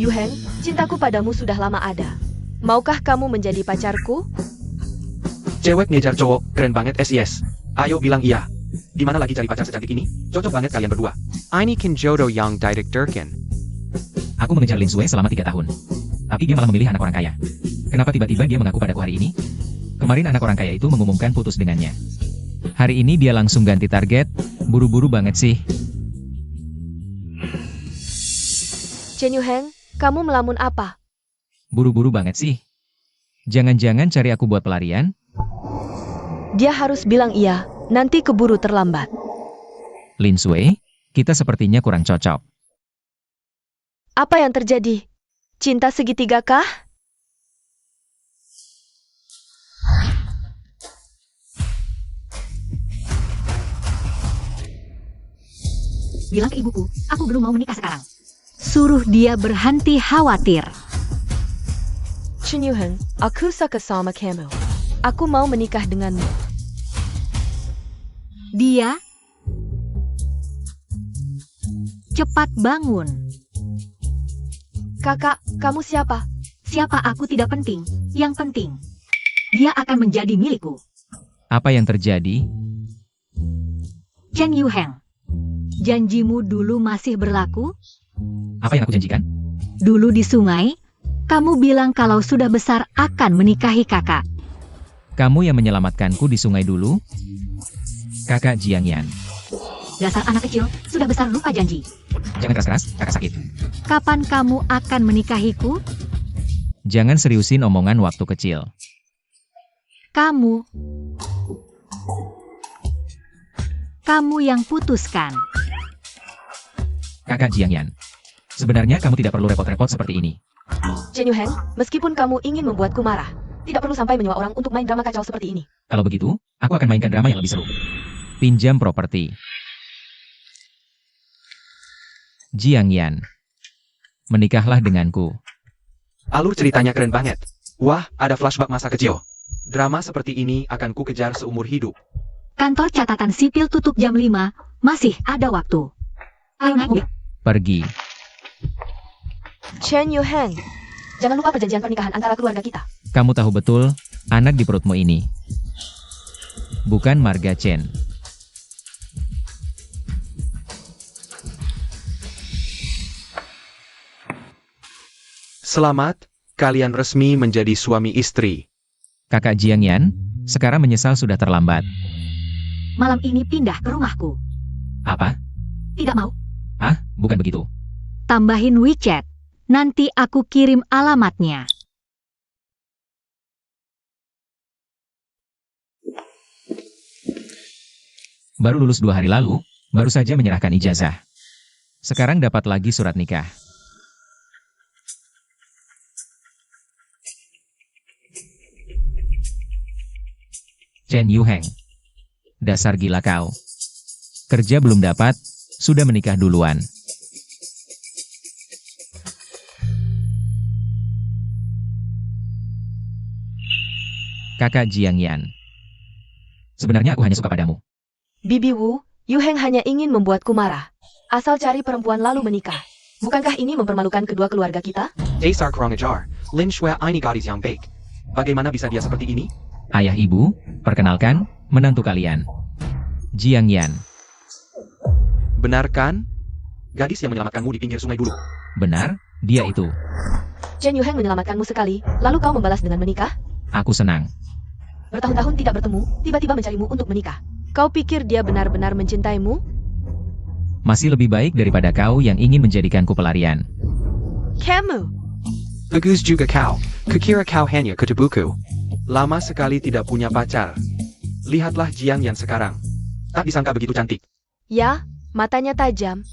Yu Heng, cintaku padamu sudah lama ada. Maukah kamu menjadi pacarku? Cewek ngejar cowok, keren banget SIS. Ayo bilang iya. Di mana lagi cari pacar secantik ini? Cocok banget kalian berdua. Ini kan jodoh yang ditakdirkan. Aku mengejar Lin Sue selama 3 tahun. Tapi dia malah memilih anak orang kaya. Kenapa tiba-tiba dia mengaku padaku hari ini? Kemarin anak orang kaya itu mengumumkan putus dengannya. Hari ini dia langsung ganti target. Buru-buru banget sih. Chen Yu Heng, kamu melamun apa? Buru-buru banget sih. Jangan-jangan cari aku buat pelarian? Dia harus bilang iya, nanti keburu terlambat. Lin Sue, kita sepertinya kurang cocok. Apa yang terjadi? Cinta segitiga kah? Bilang ke ibuku, aku belum mau menikah sekarang. Suruh dia berhenti khawatir. Chen Yu Heng, aku suka sama kamu. Aku mau menikah denganmu. Dia cepat bangun. Kakak, kamu siapa? Siapa aku tidak penting. Yang penting, dia akan menjadi milikku. Apa yang terjadi? Chen Yu Heng, janjimu dulu masih berlaku? Apa yang aku janjikan? Dulu di sungai, kamu bilang kalau sudah besar akan menikahi kakak. Kamu yang menyelamatkanku di sungai dulu? Kakak Jiang Yan. Dasar anak kecil, sudah besar lupa janji. Jangan keras-keras, kakak sakit. Kapan kamu akan menikahiku? Jangan seriusin omongan waktu kecil. Kamu yang putuskan. Kakak Jiang Yan. Sebenarnya kamu tidak perlu repot-repot seperti ini. Chen Yu Heng, meskipun kamu ingin membuatku marah, tidak perlu sampai menyewa orang untuk main drama kacau seperti ini. Kalau begitu, aku akan mainkan drama yang lebih seru. Pinjam properti. Jiang Yan. Menikahlah denganku. Alur ceritanya keren banget. Wah, ada flashback masa kecil. Drama seperti ini akan ku kejar seumur hidup. Kantor catatan sipil tutup jam 5, masih ada waktu. Ayo naik mobil. Pergi. Chen Yu Heng, jangan lupa perjanjian pernikahan antara keluarga kita. Kamu tahu betul, anak di perutmu ini bukan marga Chen. Selamat, kalian resmi menjadi suami istri. Kakak Jiang Yan, sekarang menyesal sudah terlambat. Malam ini pindah ke rumahku. Apa? Tidak mau? Ah, bukan begitu. Tambahin WeChat. Nanti aku kirim alamatnya. Baru lulus 2 hari lalu, baru saja menyerahkan ijazah. Sekarang dapat lagi surat nikah. Chen Yu Heng. Dasar gila kau. Kerja belum dapat, sudah menikah duluan. Kakak Jiang Yan. Sebenarnya aku hanya suka padamu. Bibi Wu, Yu Heng hanya ingin membuatku marah. Asal cari perempuan lalu menikah. Bukankah ini mempermalukan kedua keluarga kita? Dasar kurang ajar, Lin Sue ini gadis yang baik. Bagaimana bisa dia seperti ini? Ayah ibu, perkenalkan, menantu kalian. Jiang Yan. Benar kan? Gadis yang menyelamatkanmu di pinggir sungai dulu. Benar, dia itu. Chen Yu Heng menyelamatkanmu sekali, lalu kau membalas dengan menikah? Aku senang. Bertahun-tahun tidak bertemu, tiba-tiba mencarimu untuk menikah. Kau pikir dia benar-benar mencintaimu? Masih lebih baik daripada kau yang ingin menjadikanku pelarian. Kamu! Bagus juga kau. Kukira kau hanya kutubuku. Lama sekali tidak punya pacar. Lihatlah Jiang Yan sekarang. Tak disangka begitu cantik. Ya, matanya tajam.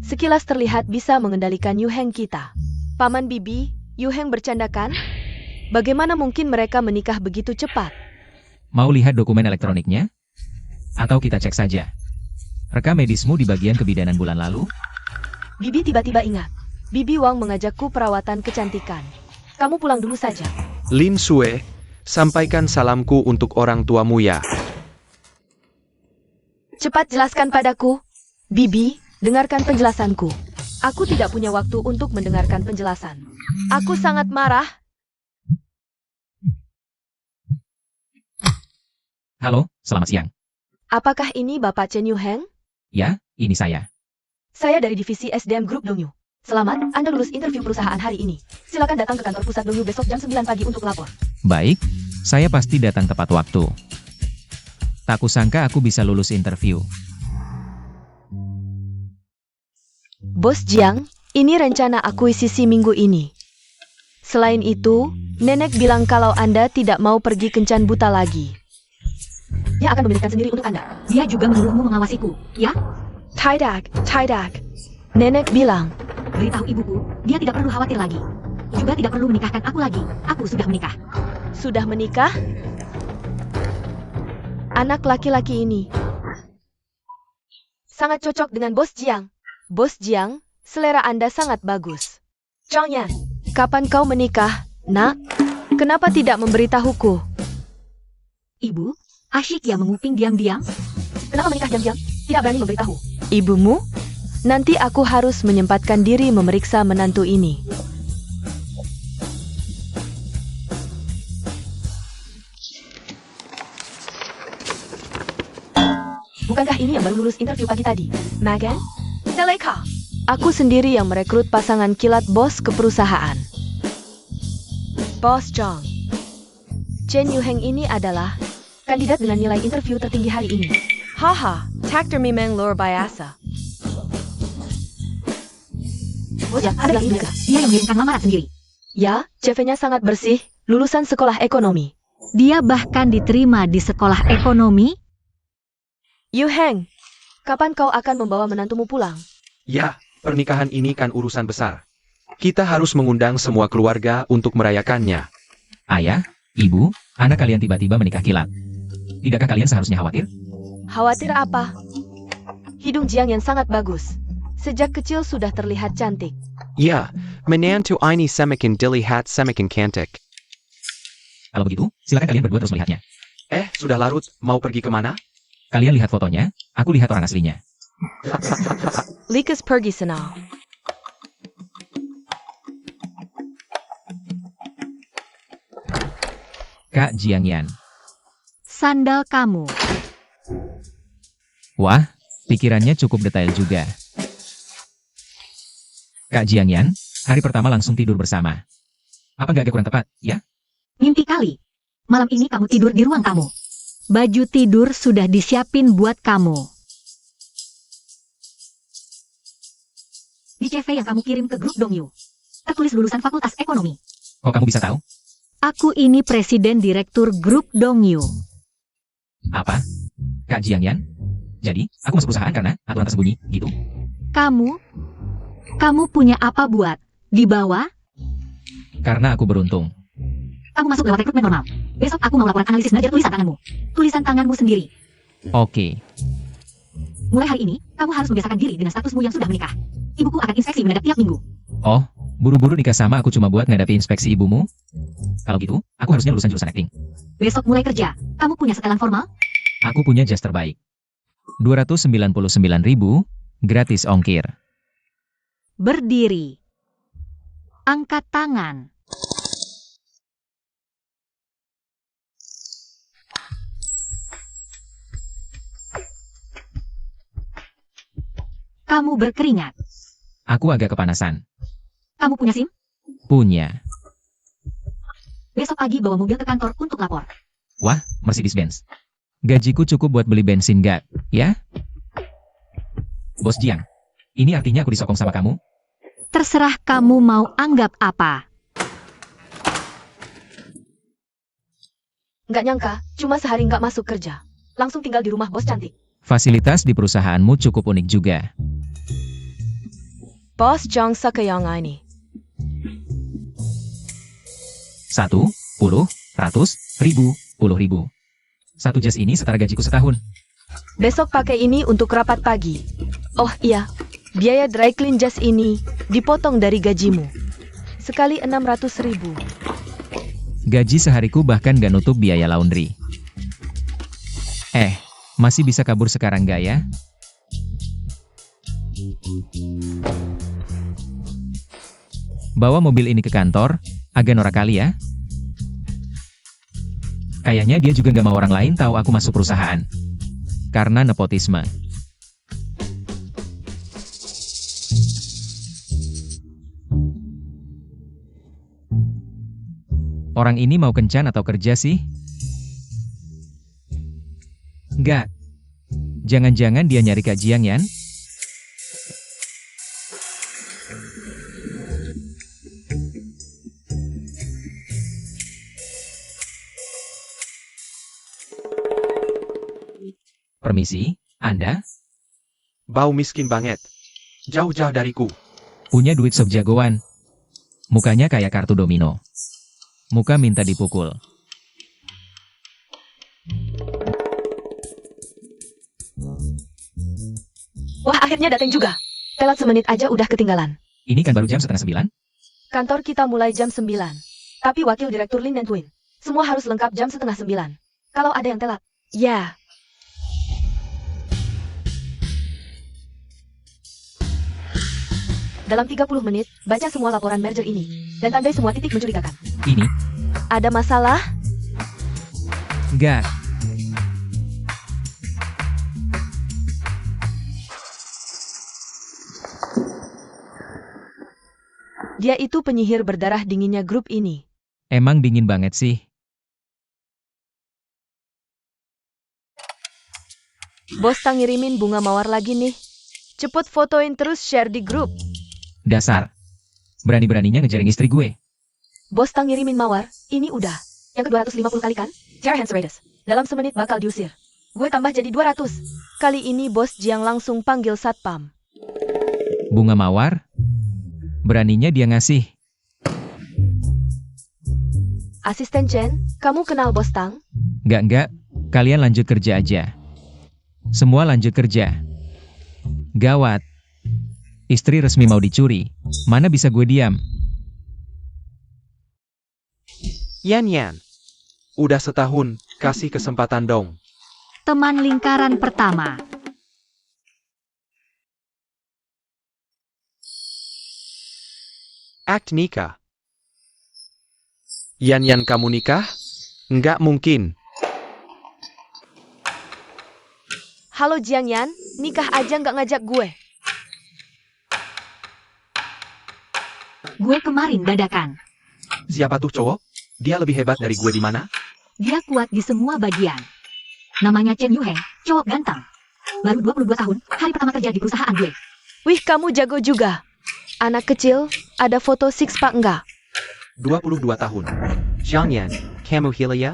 Sekilas terlihat bisa mengendalikan Yu Heng kita. Paman Bibi, Yu Heng bercanda kan? Bagaimana mungkin mereka menikah begitu cepat? Mau lihat dokumen elektroniknya? Atau kita cek saja. Rekam medismu di bagian kebidanan bulan lalu? Bibi tiba-tiba ingat. Bibi Wang mengajakku perawatan kecantikan. Kamu pulang dulu saja. Lin Sue, sampaikan salamku untuk orang tuamu ya. Cepat jelaskan padaku. Bibi, dengarkan penjelasanku. Aku tidak punya waktu untuk mendengarkan penjelasan. Aku sangat marah. Halo, selamat siang. Apakah ini Bapak Chen Yu Heng? Ya, ini saya. Saya dari divisi SDM Group Dongyu. Selamat, Anda lulus interview perusahaan hari ini. Silakan datang ke kantor pusat Dongyu besok jam 9 pagi untuk lapor. Baik, saya pasti datang tepat waktu. Tak kusangka aku bisa lulus interview. Bos Jiang, ini rencana akuisisi minggu ini. Selain itu, Nenek bilang kalau Anda tidak mau pergi kencan buta lagi. Dia akan memilihkan sendiri untuk Anda. Dia juga menyuruhmu mengawasiku, ya? Tidak. Nenek bilang, Beritahu ibuku, dia tidak perlu khawatir lagi. Juga tidak perlu menikahkan aku lagi. Aku sudah menikah. sudah menikah? Anak laki-laki ini sangat cocok dengan Bos Jiang. Bos Jiang, selera Anda sangat bagus. Zhang Yan, kapan kau menikah, nak? Kenapa tidak memberitahuku? Ibu, asyik ya menguping diam-diam. Kenapa menikah diam-diam? Tidak berani memberitahu. Ibumu? Nanti aku harus menyempatkan diri memeriksa menantu ini. Bukankah ini yang baru lulus interview pagi tadi? Megan? Seleka? Aku sendiri yang merekrut pasangan kilat bos ke perusahaan. Bos Zhang. Chen Yu Heng ini adalah kandidat dengan nilai interview tertinggi hari ini. Haha, takdir memang luar biasa. Bos Jiang, Anda bilang ini juga. Dia yang mengirimkan lamaran sendiri. Ya, CV-nya sangat bersih, lulusan sekolah ekonomi. Dia bahkan diterima di sekolah ekonomi. Yu Heng, kapan kau akan membawa menantumu pulang? Ya, pernikahan ini kan urusan besar. Kita harus mengundang semua keluarga untuk merayakannya. Ayah, ibu, anak kalian tiba-tiba menikah kilat. Tidakkah kalian seharusnya khawatir? Khawatir apa? Hidung Jiang yang sangat bagus. Sejak kecil sudah terlihat cantik. Ya, menantu ini semakin dilihat semakin cantik. Kalau begitu, silakan kalian berdua terus melihatnya. Sudah larut, mau pergi kemana? Kalian lihat fotonya, aku lihat orang aslinya. Likas pergi sana. Kak Jiang Yan. Sandal kamu. Wah, pikirannya cukup detail juga. Kak Jiang Yan, hari pertama langsung tidur bersama. Apa nggak agak kurang tepat, ya? Mimpi kali. Malam ini kamu tidur di ruang tamu. Baju tidur sudah disiapin buat kamu. Di CV yang kamu kirim ke grup Dongyu, tertulis lulusan Fakultas Ekonomi. Kok kamu bisa tahu? Aku ini presiden direktur grup Dongyu. Apa? Kak Jiang Yan? Jadi, aku masuk perusahaan karena aturan tersembunyi, gitu? Kamu punya apa buat di bawah? Karena aku beruntung. Kamu masuk lewat rekrutmen normal. Besok aku mau laporan analisis nelajar tulisan tanganmu. Tulisan tanganmu sendiri. Oke. Mulai hari ini, kamu harus membiasakan diri dengan statusmu yang sudah menikah. Ibuku akan inspeksi mendadak tiap minggu. Oh, buru-buru nikah sama aku cuma buat ngadapi inspeksi ibumu? Kalau gitu, aku harusnya lulusan jurusan acting. Besok mulai kerja. Kamu punya setelan formal? Aku punya jas terbaik. 299.000, gratis ongkir. Berdiri. Angkat tangan. Kamu berkeringat. Aku agak kepanasan. Kamu punya SIM? Punya. Besok pagi bawa mobil ke kantor untuk lapor. Wah, Mercedes-Benz. Gajiku cukup buat beli bensin gak, ya? Bos Jiang, ini artinya aku disokong sama kamu? Terserah kamu mau anggap apa. Nggak nyangka, cuma sehari nggak masuk kerja. Langsung tinggal di rumah bos cantik. Fasilitas di perusahaanmu cukup unik juga. Bos Zhang Sakayang ini. 1, 10, 100, 1000, 10.000. Satu jas ini setara gajiku setahun. Besok pakai ini untuk rapat pagi. Oh iya, biaya dry clean jas ini dipotong dari gajimu. Sekali 600.000. Gaji sehariku bahkan gak nutup biaya laundry. Masih bisa kabur sekarang gak ya? Bawa mobil ini ke kantor, agak norak kali ya. Kayaknya dia juga nggak mau orang lain tahu aku masuk perusahaan. Karena nepotisme. Orang ini mau kencan atau kerja sih? Nggak. Jangan-jangan dia nyari Kak Jiang Yan? Permisi, Anda? Bau miskin banget. Jauh-jauh dariku. Punya duit jagoan. Mukanya kayak kartu domino. Muka minta dipukul. Wah, akhirnya datang juga. Telat semenit aja udah ketinggalan. Ini kan baru jam 8:30? Kantor kita mulai jam 9. Tapi wakil direktur Lin dan Twin, semua harus lengkap jam 8:30. Kalau ada yang telat, ya. Dalam 30 menit, baca semua laporan merger ini. Dan tandai semua titik mencurigakan. Ini? Ada masalah? Nggak. Dia itu penyihir berdarah dinginnya grup ini. Emang dingin banget sih. Bos Tang ngirimin bunga mawar lagi nih. Cepet fotoin terus share di grup. Dasar. Berani-beraninya ngejaring istri gue. Bos Tang ngirimin mawar, ini udah. Yang ke-250 kali kan? Jar Hans Raiders. Dalam semenit bakal diusir. Gue tambah jadi 200. Kali ini Bos Jiang langsung panggil satpam. Bunga mawar? Beraninya dia ngasih. Asisten Chen, kamu kenal Bos Tang? Nggak. Kalian lanjut kerja aja. Semua lanjut kerja. Gawat. Istri resmi mau dicuri. Mana bisa gue diam? Yan. Udah setahun, kasih kesempatan dong. Teman lingkaran pertama. Act nikah. Yan kamu nikah? Nggak mungkin. Halo Jiang Yan, nikah aja nggak ngajak gue. Gue kemarin dadakan. Siapa tuh cowok? Dia lebih hebat dari gue di mana? Dia kuat di semua bagian. Namanya Chen Yuheng, cowok ganteng. Baru 22 tahun, hari pertama kerja di perusahaan gue. Wih, kamu jago juga. Anak kecil, ada foto six pack nggak? 22 tahun. Jiang Yan, kamu gila ya?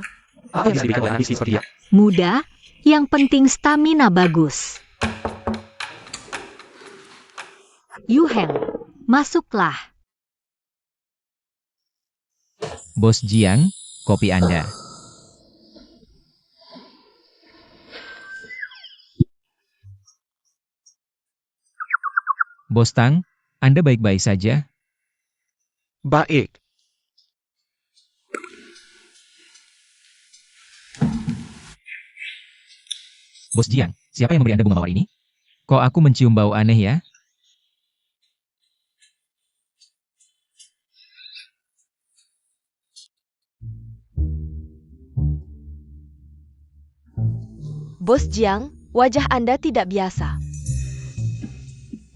Apa yang bisa dibikin oleh anak seperti dia? Muda, yang penting stamina bagus. Yuheng, masuklah. Bos Jiang, kopi Anda. Bos Tang, Anda baik-baik saja? Baik. Bos Jiang, siapa yang memberi Anda bunga mawar ini? Kok aku mencium bau aneh ya? Bos Jiang, wajah Anda tidak biasa.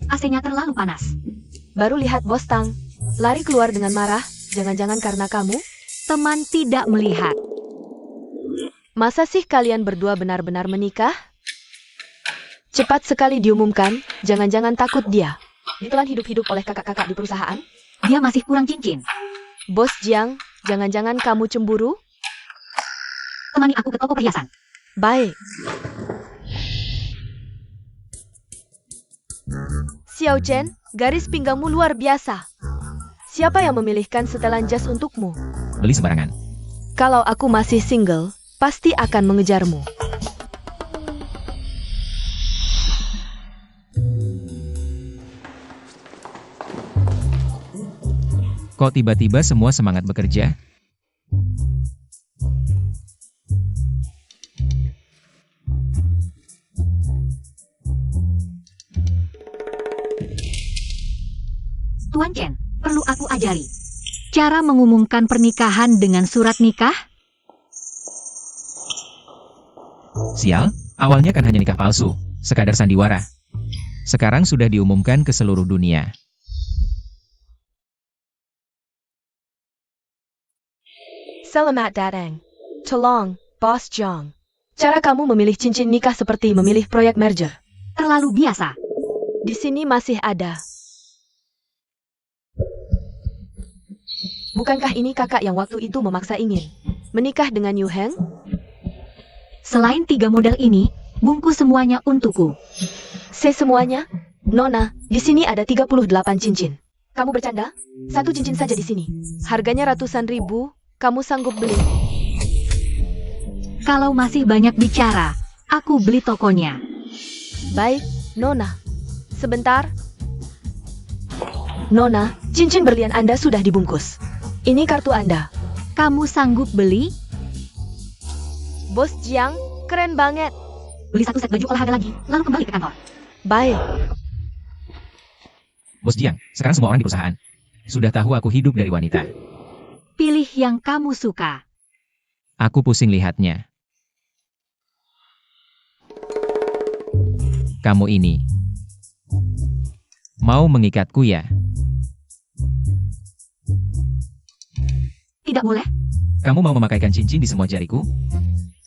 AC-nya terlalu panas. Baru lihat Bos Tang, lari keluar dengan marah, jangan-jangan karena kamu? Teman tidak melihat. Masa sih kalian berdua benar-benar menikah? Cepat sekali diumumkan, jangan-jangan takut dia ditelan hidup-hidup oleh kakak-kakak di perusahaan? Dia masih kurang cincin. Bos Jiang, jangan-jangan kamu cemburu? Temani aku ke toko perhiasan. Baik. Xiao Chen, garis pinggangmu luar biasa. Siapa yang memilihkan setelan jas untukmu? Beli sembarangan. Kalau aku masih single, pasti akan mengejarmu. Kok tiba-tiba semua semangat bekerja? Tuan Chen, perlu aku ajari cara mengumumkan pernikahan dengan surat nikah? Sial, awalnya kan hanya nikah palsu, sekadar sandiwara. Sekarang sudah diumumkan ke seluruh dunia. Selamat datang. Tolong, Bos Jiang. Cara kamu memilih cincin nikah seperti memilih proyek merger. Terlalu biasa. Di sini masih ada. Bukankah ini kakak yang waktu itu memaksa ingin menikah dengan Yu Heng? Selain 3 model ini, bungkus semuanya untukku. Semuanya? Nona, di sini ada 38 cincin. Kamu bercanda? 1 cincin saja di sini. Harganya ratusan ribu, kamu sanggup beli? Kalau masih banyak bicara, aku beli tokonya. Baik, Nona. Sebentar. Nona, cincin berlian Anda sudah dibungkus. Ini kartu Anda. Kamu sanggup beli? Bos Jiang, keren banget. Beli 1 set baju olahraga lagi, lalu kembali ke kantor. Baik. Bos Jiang, sekarang semua orang di perusahaan sudah tahu aku hidup dari wanita. Pilih yang kamu suka. Aku pusing lihatnya. Kamu ini mau mengikatku ya? Tidak boleh. Kamu mau memakaikan cincin di semua jariku?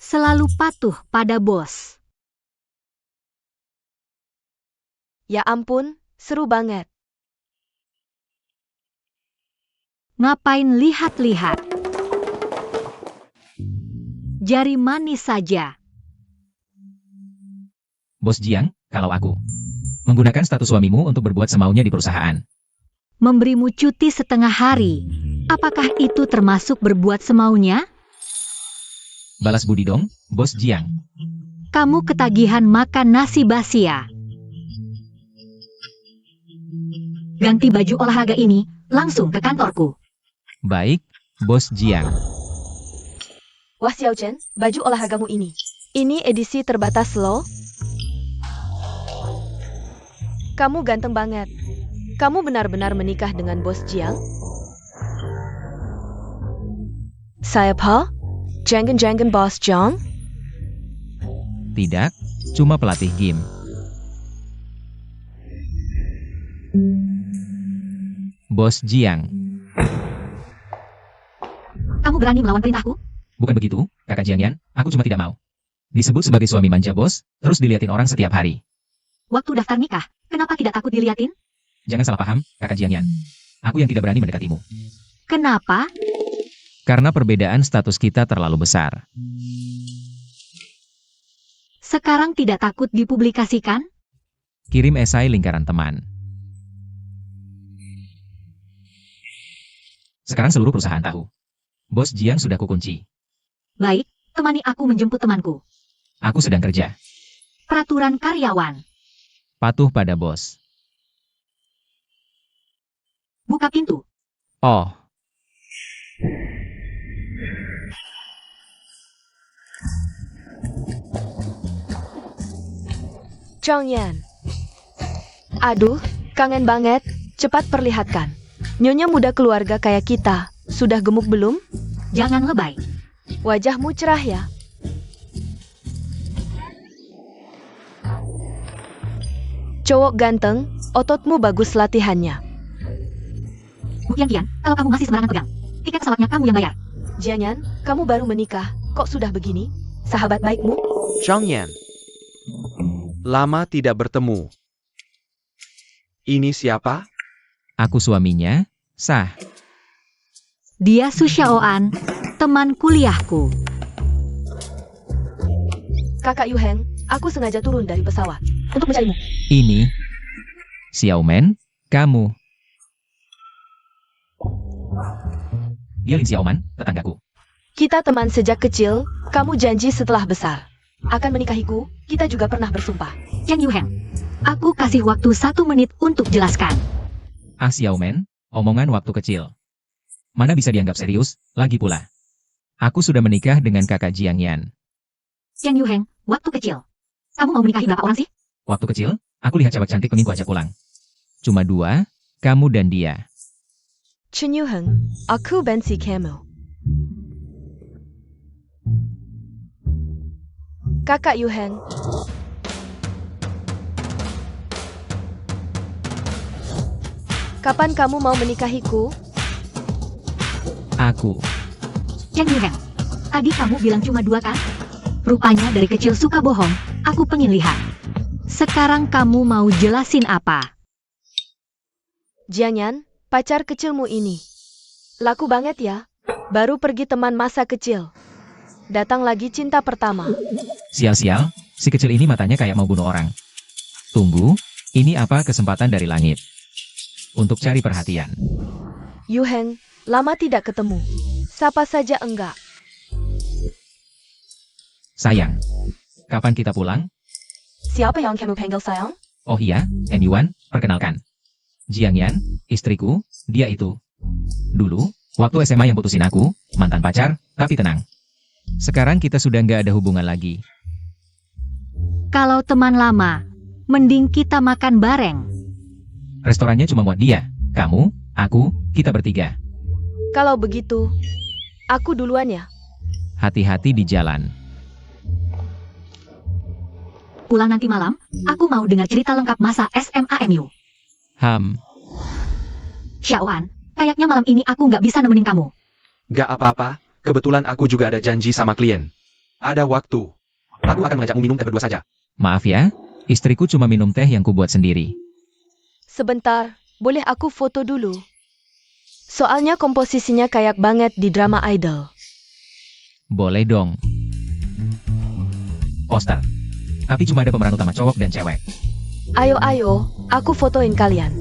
Selalu patuh pada bos. Ya ampun, seru banget. Ngapain lihat-lihat? Jari manis saja. Bos Jiang, kalau aku menggunakan status suamimu untuk berbuat semaunya di perusahaan, Memberimu cuti setengah hari. Apakah itu termasuk berbuat semaunya? balas budi dong, Bos Jiang. Kamu ketagihan makan nasi basi ya? Ganti baju olahraga ini, langsung ke kantorku. Baik, Bos Jiang. Wah Xiao Chen, baju olahragamu ini. Ini edisi terbatas loh. Kamu ganteng banget. Kamu benar-benar menikah dengan Bos Jiang? Siapa? Jangan-jangan Bos Jiang? Tidak, cuma pelatih game. Bos Jiang. Kamu berani melawan perintahku? Bukan begitu, kakak Jiangyan, aku cuma tidak mau disebut sebagai suami manja bos, terus diliatin orang setiap hari. Waktu daftar nikah, kenapa tidak takut diliatin? Jangan salah paham, kakak Jiangyan. Aku yang tidak berani mendekatimu. Kenapa? Karena perbedaan status kita terlalu besar. Sekarang tidak takut dipublikasikan? Kirim esai lingkaran teman. Sekarang seluruh perusahaan tahu. Bos Jiang sudah kukunci. Baik, temani aku menjemput temanku. Aku sedang kerja. Peraturan karyawan. Patuh pada bos. Buka pintu. Oh, Zhang Yan. Aduh, kangen banget. Cepat perlihatkan. Nyonya muda keluarga kayak kita, sudah gemuk belum? Jangan lebay. Wajahmu cerah ya. Cowok ganteng, ototmu bagus latihannya. Bu Kian, kalau kamu masih sembarangan pegang, tiket pesawatnya kamu yang bayar. Jangan, kamu baru menikah, kok sudah begini? Sahabat baikmu? Zhang Yan. Lama tidak bertemu. Ini siapa? aku suaminya, sah. Dia Su Xiaoan, teman kuliahku. Kakak Yu Heng, aku sengaja turun dari pesawat untuk mencarimu. Ini, Xiaoman, kamu. Dia Lin Xiaoman, tetanggaku. Kita teman sejak kecil, kamu janji setelah besar akan menikahiku, kita juga pernah bersumpah. Chen Yuheng, aku kasih waktu 1 menit untuk jelaskan. Ah Xiaoman, omongan waktu kecil. Mana bisa dianggap serius, lagi pula. Aku sudah menikah dengan kakak Jiang Yan. Chen Yuheng, waktu kecil. Kamu mau menikahi berapa orang sih? Waktu kecil, aku lihat cewek cantik pengen ku ajak pulang. Cuma 2, Kamu dan dia. Chen Yuheng, aku benci kamu. Kakak Yuheng. Kapan kamu mau menikahiku? Aku. Chen Yuheng, tadi kamu bilang cuma 2 kan? Rupanya dari kecil suka bohong, aku pengen lihat. Sekarang kamu mau jelasin apa? Jiangyan, pacar kecilmu ini. Laku banget ya. Baru pergi teman masa kecil. Datang lagi cinta pertama. Sial-sial, si kecil ini matanya kayak mau bunuh orang. Tunggu, ini apa kesempatan dari langit? Untuk cari perhatian. Yuheng, lama tidak ketemu. Sapa saja enggak. Sayang, kapan kita pulang? Siapa yang kamu panggil sayang? Oh iya, Yuan, perkenalkan. Jiangyan, istriku, dia itu. Dulu, waktu SMA yang putusin aku, mantan pacar, tapi tenang. Sekarang kita sudah nggak ada hubungan lagi. Kalau teman lama, mending kita makan bareng. Restorannya cuma buat dia, kamu, aku, kita bertiga. Kalau begitu, aku duluan ya. Hati-hati di jalan. Pulang nanti malam, aku mau dengar cerita lengkap masa SMA MU. Xiaoan, kayaknya malam ini aku nggak bisa nemenin kamu. Gak apa-apa, kebetulan aku juga ada janji sama klien. Ada waktu. Aku akan mengajakmu minum teh berdua saja. Maaf ya, istriku cuma minum teh yang kubuat sendiri. Sebentar, boleh aku foto dulu? Soalnya komposisinya kayak banget di drama idol. Boleh dong. Poster. Tapi cuma ada pemeran utama cowok dan cewek. Ayo, aku fotoin kalian.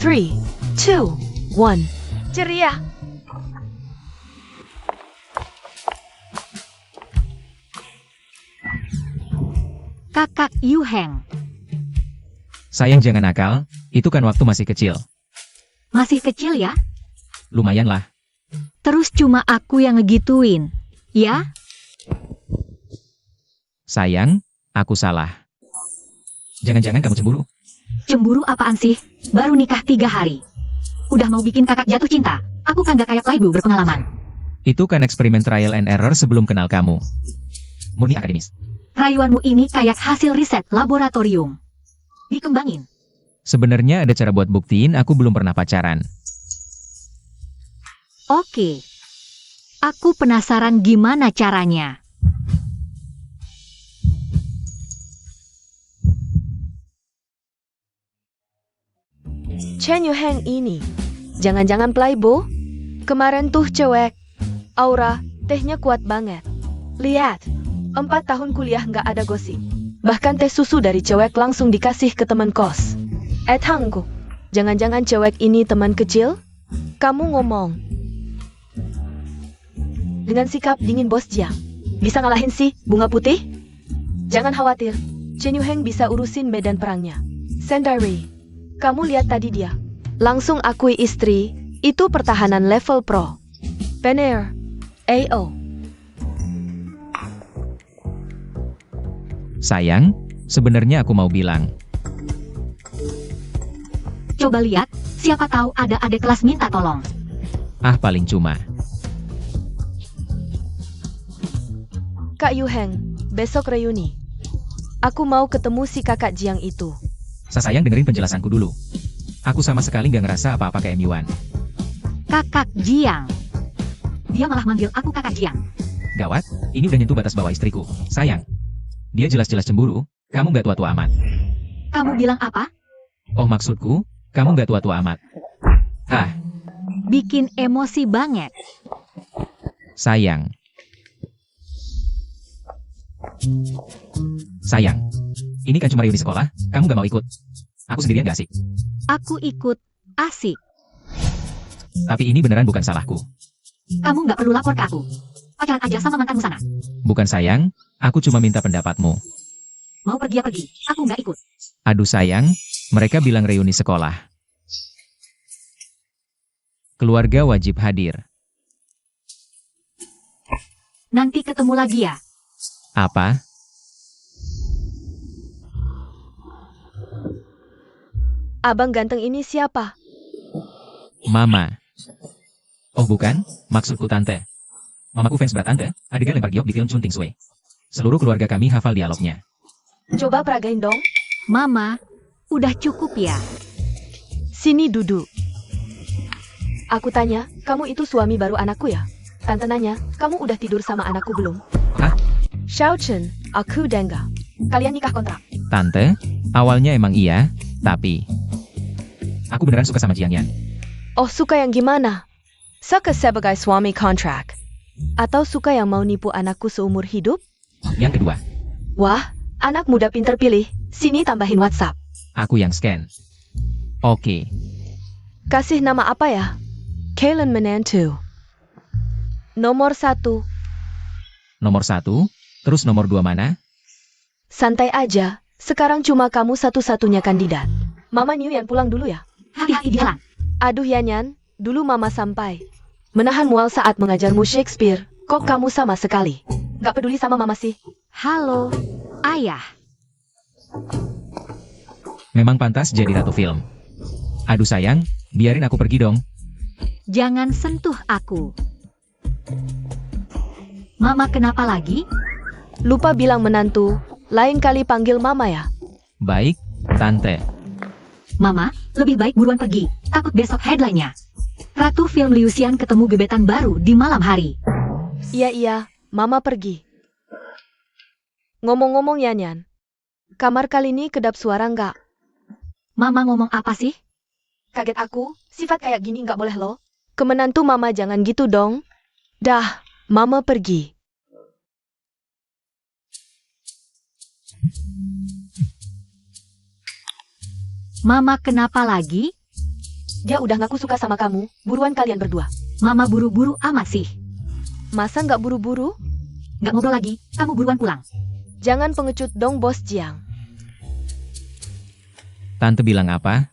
3, 2, 1. Ceria! Kakak Yuheng, Sayang jangan nakal, itu kan waktu masih kecil. masih kecil ya? Lumayan lah. Terus cuma aku yang ngegituin, ya? Sayang, aku salah. Jangan-jangan kamu cemburu? Cemburu apaan sih? Baru nikah 3 hari. Udah mau bikin kakak jatuh cinta. Aku kan gak kayak playboy berpengalaman. Itu kan eksperimen trial and error sebelum kenal kamu. Murni akademis. Rayuanmu ini kayak hasil riset laboratorium. Dikembangin. Sebenarnya ada cara buat buktiin aku belum pernah pacaran. Oke. Aku penasaran gimana caranya. Chen Yuheng ini. Jangan-jangan playboy? Kemarin tuh cewek. Aura, tehnya kuat banget. Lihat, 4 tahun kuliah nggak ada gosip. Bahkan teh susu dari cewek langsung dikasih ke teman kos. Tangku, jangan-jangan cewek ini teman kecil? Kamu ngomong. Dengan sikap dingin bos Jiang. Bisa ngalahin si bunga putih? Jangan khawatir, Chen Yuheng bisa urusin medan perangnya. Sendiri, kamu lihat tadi dia. Langsung akui istri, itu pertahanan level pro. Bener. AO. Sayang, sebenarnya aku mau bilang. Coba lihat, siapa tahu ada adik kelas minta tolong. Ah paling cuma. Kak Yuheng, besok reuni. Aku mau ketemu si kakak Jiang itu. Sayang dengerin penjelasanku dulu. Aku sama sekali nggak ngerasa apa-apa kayak Yuan. Kakak Jiang. Dia malah manggil aku kakak Jiang. Gawat, ini udah nyentuh batas bawah istriku. Sayang. Dia jelas-jelas cemburu, kamu nggak tua-tua amat. Kamu bilang apa? Oh maksudku, kamu nggak tua-tua amat. Hah, Bikin emosi banget. sayang. Sayang, ini kan cuma reuni sekolah, kamu nggak mau ikut. Aku sendirian gak asik. Aku ikut. Asik. Tapi ini beneran bukan salahku. Kamu nggak perlu lapor ke aku. Pacaran aja sama mantanmu sana. Bukan sayang, aku cuma minta pendapatmu. Mau pergi ya pergi. Aku nggak ikut. Aduh sayang, mereka bilang reuni sekolah. Keluarga wajib hadir. Nanti ketemu lagi ya. Apa? Abang ganteng ini siapa? Mama. Oh bukan, maksudku tante. Mamaku fans berat Tante, adegan lempar giok di film Chunting Sui. Seluruh keluarga kami hafal dialognya. Coba peragain dong. Mama, udah cukup ya. Sini duduk. Aku tanya, kamu itu suami baru anakku ya? Tante nanya, kamu udah tidur sama anakku belum? Hah? Xiao Chen, aku Dengga. Kalian nikah kontrak. Tante, awalnya emang iya, tapi... Aku beneran suka sama Jiang Yan. Oh, suka yang gimana? Suka sebagai suami kontrak? Atau suka yang mau nipu anakku seumur hidup? Yang kedua, Wah, anak muda pinter pilih. Sini tambahin WhatsApp. aku yang scan. Oke, Kasih nama apa ya? Kalen Menantu. Nomor 1. nomor 1, terus nomor 2 mana? Santai aja. Sekarang cuma kamu satu-satunya kandidat. Mama New Yan pulang dulu ya. Hati-hati di jalan. Aduh Yanyan, dulu mama sampai. Menahan mual saat mengajarmu Shakespeare. Kok kamu sama sekali? Gak peduli sama mama sih. Halo, ayah. Memang pantas jadi ratu film. Aduh sayang, biarin aku pergi dong. Jangan sentuh aku. Mama kenapa lagi? Lupa bilang menantu. Lain kali panggil mama ya. Baik, Tante. Mama, lebih baik buruan pergi. Takut besok headline-nya. Ratu film Liu Xian ketemu gebetan baru di malam hari. Iya, mama pergi. Ngomong-ngomong Yanyan. Kamar kali ini kedap suara nggak? Mama ngomong apa sih? Kaget aku, sifat kayak gini nggak boleh loh. Kemenantu mama jangan gitu dong. Dah, mama pergi. Mama kenapa lagi? Dia udah ngaku suka sama kamu, buruan kalian berdua. Mama buru-buru amat sih. Masa nggak buru-buru? Nggak ngobrol lagi, kamu buruan pulang. Jangan pengecut dong Bos Jiang. Tante bilang apa?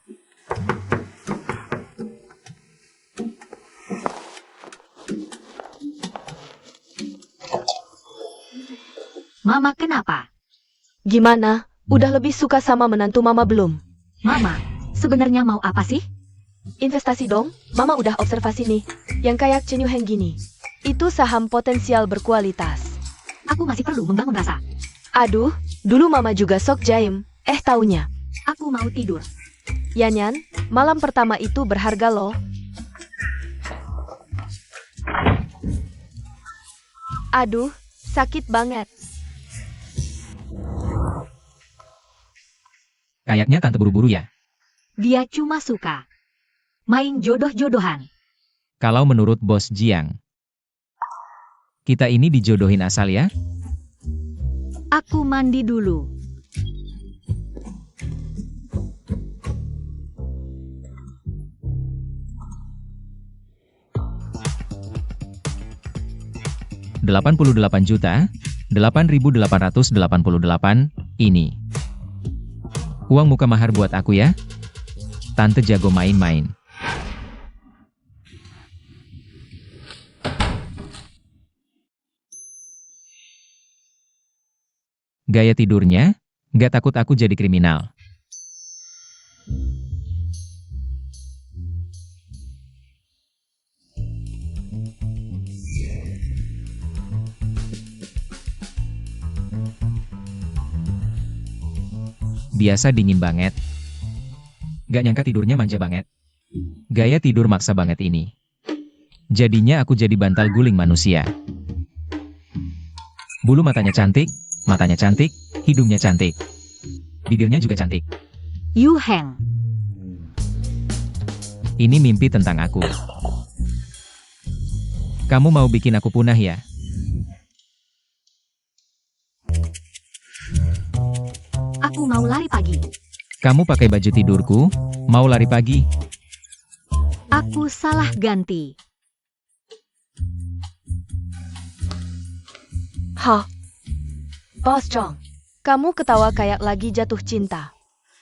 Mama kenapa? Gimana? Udah lebih suka sama menantu mama belum? Mama, sebenarnya mau apa sih? Investasi dong, mama udah observasi nih. Yang kayak Chen Yuheng gini. Itu saham potensial berkualitas. Aku masih perlu membangun rasa. Aduh, dulu mama juga sok jaim. Taunya. Aku mau tidur. Yanyan, malam pertama itu berharga loh. Aduh, sakit banget. Kayaknya Tante buru-buru ya. Dia cuma suka main jodoh-jodohan. Kalau menurut Bos Jiang, kita ini dijodohin asal ya? Aku mandi dulu. $88.888 ini. Uang muka mahar buat aku ya. Tante jago main-main. Gaya tidurnya, gak takut aku jadi kriminal. Biasa dingin banget. Gak nyangka tidurnya manja banget. Gaya tidur maksa banget ini. Jadinya aku jadi bantal guling manusia. Bulu matanya cantik, hidungnya cantik. Bibirnya juga cantik. Yu Heng. Ini mimpi tentang aku. Kamu mau bikin aku punah ya? Aku mau lari pagi. Kamu pakai baju tidurku, mau lari pagi? Aku salah ganti. Hah? Bos Chong, kamu ketawa kayak lagi jatuh cinta.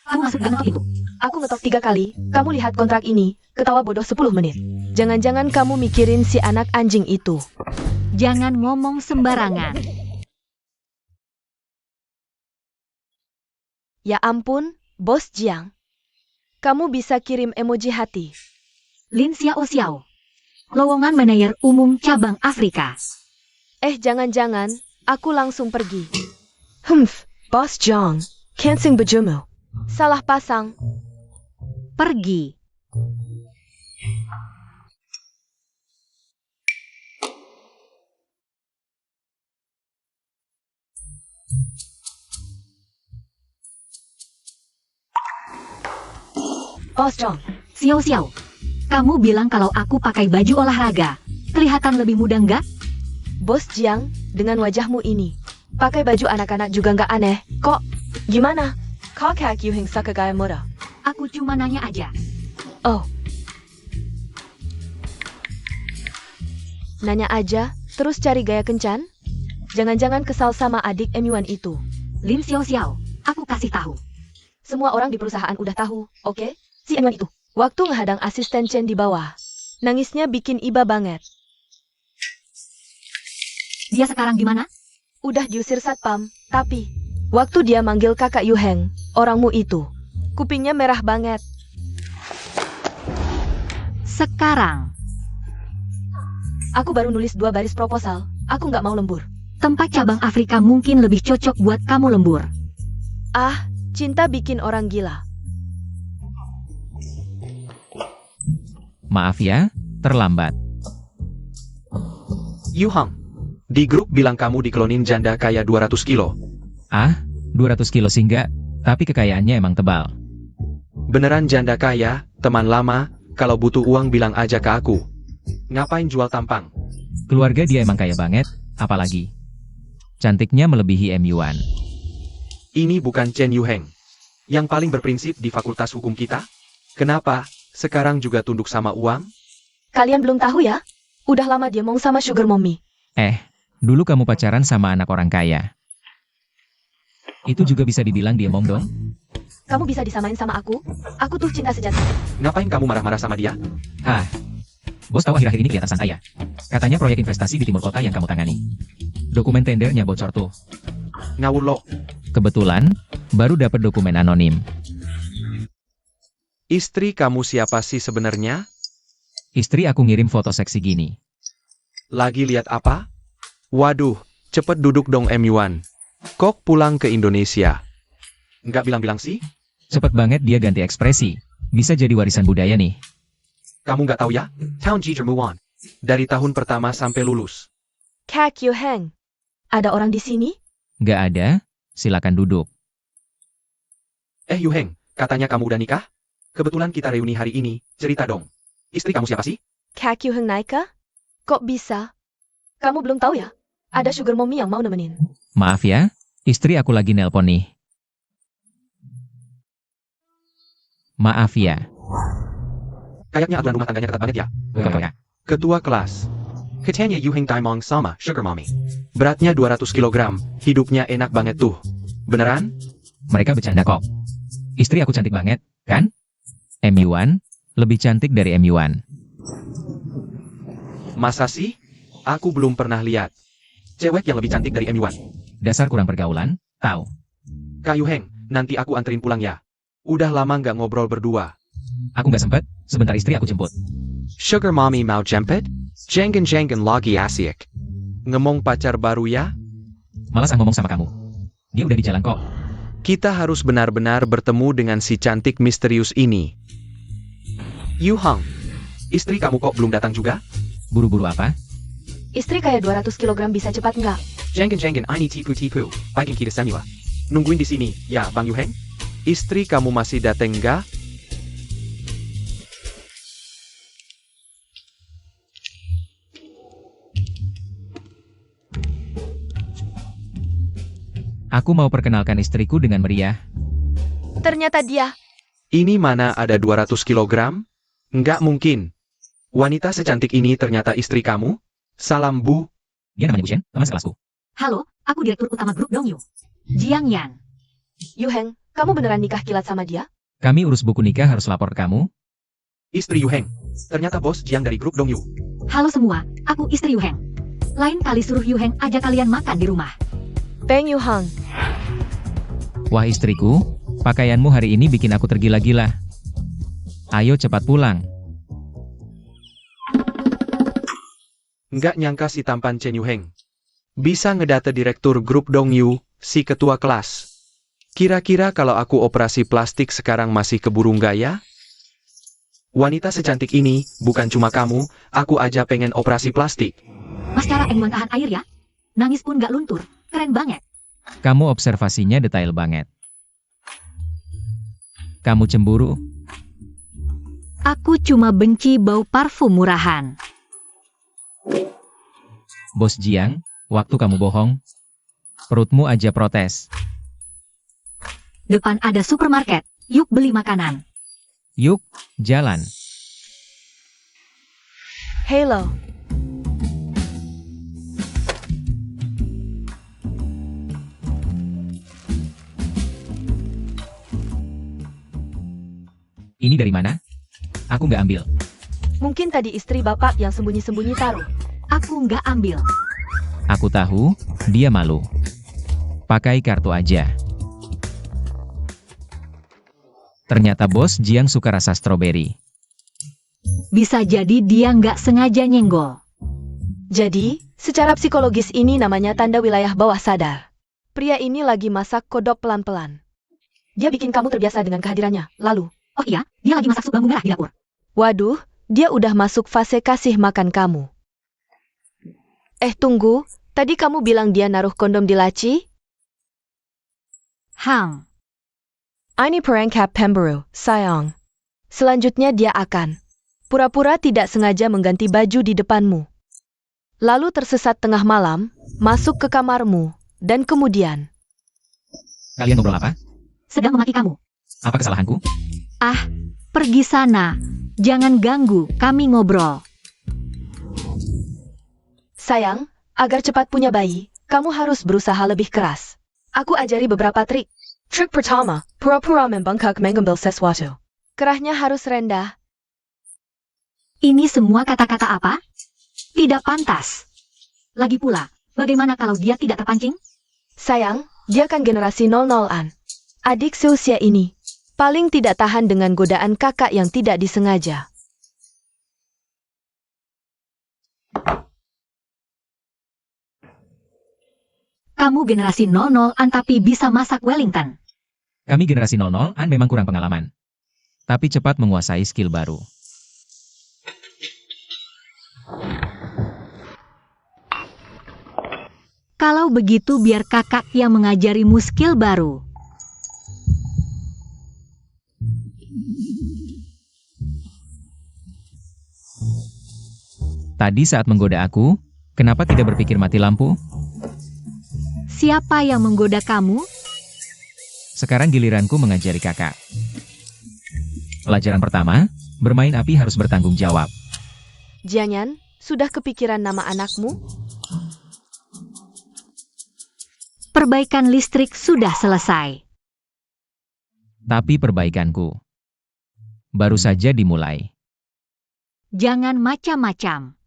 Kamu masuk gang itu. Aku ngetok 3 kali, kamu lihat kontrak ini, ketawa bodoh 10 menit. Jangan-jangan kamu mikirin si anak anjing itu. Jangan ngomong sembarangan. Ya ampun, Bos Jiang. Kamu bisa kirim emoji hati. Lin Xiao Xiao. Lowongan Manajer Umum Cabang Afrika. Jangan-jangan, aku langsung pergi. Bos Jiang, cancing bajumu. Salah pasang. Pergi. Bos Jiang, Xiao Xiao. Kamu bilang kalau aku pakai baju olahraga. Kelihatan lebih muda nggak? Bos Jiang, dengan wajahmu ini, pakai baju anak-anak juga nggak aneh, kok? Gimana? Kau kayak Yuheng suka gaya muda? Aku cuma nanya aja. Oh. Nanya aja, terus cari gaya kencan? Jangan-jangan kesal sama adik M1 itu. Lin Xiao Xiao, aku kasih tahu. Semua orang di perusahaan udah tahu, oke? Si M1 itu, waktu ngehadang asisten Chen di bawah. Nangisnya bikin iba banget. Dia sekarang di mana? Udah diusir satpam, tapi waktu dia manggil kakak Yuheng, orangmu itu, kupingnya merah banget. Sekarang. Aku baru nulis 2 baris proposal, aku nggak mau lembur. Tempat cabang Afrika mungkin lebih cocok buat kamu lembur. Ah, cinta bikin orang gila. Maaf ya, terlambat. Yu Hang, di grup bilang kamu diklonin janda kaya 200 kilo. Ah, 200 kilo sih enggak, tapi kekayaannya emang tebal. Beneran janda kaya, teman lama, kalau butuh uang bilang aja ke aku. Ngapain jual tampang? Keluarga dia emang kaya banget, apalagi. Cantiknya melebihi M1. Ini bukan Chen Yuheng, yang paling berprinsip di fakultas hukum kita. Kenapa sekarang juga tunduk sama uang? Kalian belum tahu ya? Udah lama dia mau sama sugar mommy. Dulu kamu pacaran sama anak orang kaya. Itu juga bisa dibilang dia mong dong? Kamu bisa disamain sama aku? Aku tuh cinta sejati. Ngapain kamu marah-marah sama dia? Bos tahu akhir-akhir ini kelihatan santai ya? Katanya proyek investasi di timur kota yang kamu tangani. Dokumen tendernya bocor tuh. Ngawur lo. Kebetulan, baru dapat dokumen anonim. Istri kamu siapa sih sebenarnya? Istri aku ngirim foto seksi gini. Lagi lihat apa? Waduh, cepet duduk dong M1. Kok pulang ke Indonesia? Nggak bilang-bilang sih? Cepet banget dia ganti ekspresi. Bisa jadi warisan budaya nih. Kamu nggak tahu ya? Tahun Jijermuan. Dari tahun pertama sampai lulus. Kak Yuheng. Ada orang di sini? Nggak ada? Silakan duduk. Yuheng, katanya kamu udah nikah? Kebetulan kita reuni hari ini, cerita dong. Istri kamu siapa sih? Kak Yuheng naik kah? Kok bisa? Kamu belum tahu ya? Ada sugar mommy yang mau nemenin. Maaf ya, istri aku lagi nelpon nih. Maaf ya. Kayaknya aturan rumah tangganya ketat banget ya. Ketua kelas. Katanya Yuheng Daimong sama sugar mommy. Beratnya 200 kg, hidupnya enak banget tuh. Beneran? Mereka bercanda kok. Istri aku cantik banget, kan? M1, lebih cantik dari M1. Masa sih? Aku belum pernah lihat cewek yang lebih cantik dari M1. Dasar kurang pergaulan, tahu. Kak Yuheng, nanti aku anterin pulang ya. Udah lama nggak ngobrol berdua. Aku nggak sempet, sebentar istri aku jemput. Sugar mommy mau jemput? Jenggen lagi asyik. Ngomong pacar baru ya? Malas ngomong sama kamu. Dia udah di jalan kok. Kita harus benar-benar bertemu dengan si cantik misterius ini. Yu Hang, istri kamu kok belum datang juga? Buru-buru apa? Istri kayak 200 kg bisa cepat nggak? Jenggen, ini tipu-tipu. Bagian kita semua. Nungguin di sini, ya Bang Yuheng? Istri kamu masih dateng nggak? Aku mau perkenalkan istriku dengan meriah. Ternyata dia. Ini mana ada 200 kg? Nggak mungkin. Wanita secantik ini ternyata istri kamu? Salam Bu. Dia namanya Bu Shen, teman sekelasku. Halo, aku Direktur Utama Grup Dongyu. Jiang Yan. Yuheng, kamu beneran nikah kilat sama dia? Kami urus buku nikah harus lapor ke kamu. Istri Yuheng. Ternyata bos Jiang dari grup Dongyu. Halo semua, aku istri Yuheng. Lain kali suruh Yuheng ajak kalian makan di rumah. Peng Yuhang. Wah istriku, pakaianmu hari ini bikin aku tergila-gila. Ayo cepat pulang. Nggak nyangka si tampan Chen Yuheng bisa ngedata direktur grup Dong Yu, si ketua kelas. Kira-kira kalau aku operasi plastik sekarang masih keburung gaya? Wanita secantik ini, bukan cuma kamu, aku aja pengen operasi plastik. Mas cara Engman tahan air ya. Nangis pun gak luntur. Keren banget. Kamu observasinya detail banget. Kamu cemburu? Aku cuma benci bau parfum murahan. Bos Jiang, waktu kamu bohong, perutmu aja protes. Depan ada supermarket. Yuk beli makanan. Yuk, jalan. Halo. Ini dari mana? Aku nggak ambil. Mungkin tadi istri bapak yang sembunyi-sembunyi taruh. Aku nggak ambil. Aku tahu, dia malu. Pakai kartu aja. Ternyata Bos Jiang suka rasa stroberi. Bisa jadi dia nggak sengaja nyenggol. Jadi, secara psikologis ini namanya tanda wilayah bawah sadar. Pria ini lagi masak kodok pelan-pelan. Dia bikin kamu terbiasa dengan kehadirannya. Lalu, Oh iya, dia lagi masak sup bambu merah di dapur. waduh, dia udah masuk fase kasih makan kamu. Tunggu, tadi kamu bilang dia naruh kondom di laci? Hang. Ini perangkap pemburu, sayang. Selanjutnya dia akan pura-pura tidak sengaja mengganti baju di depanmu. Lalu tersesat tengah malam, masuk ke kamarmu, dan kemudian Kalian ngobrol apa? Sedang memaki kamu. Apa kesalahanku? Ah, pergi sana. Jangan ganggu, kami ngobrol. sayang, agar cepat punya bayi, kamu harus berusaha lebih keras. Aku ajari beberapa trik. Trik pertama, pura-pura membengkak mengambil sesuatu. Kerahnya harus rendah. Ini semua kata-kata apa? Tidak pantas. Lagi pula, bagaimana kalau dia tidak terpancing? Sayang, dia kan generasi 00-an. Adik seusia ini, paling tidak tahan dengan godaan kakak yang tidak disengaja. Kamu generasi 00-an tapi bisa masak Wellington. Kami generasi 00-an memang kurang pengalaman. Tapi cepat menguasai skill baru. Kalau begitu biar kakak yang mengajarimu skill baru. Tadi saat menggoda aku, kenapa tidak berpikir mati lampu? Siapa yang menggoda kamu? Sekarang giliranku mengajari kakak. Pelajaran pertama, bermain api harus bertanggung jawab. Jianyan, sudah kepikiran nama anakmu? Perbaikan listrik sudah selesai. Tapi perbaikanku baru saja dimulai. Jangan macam-macam.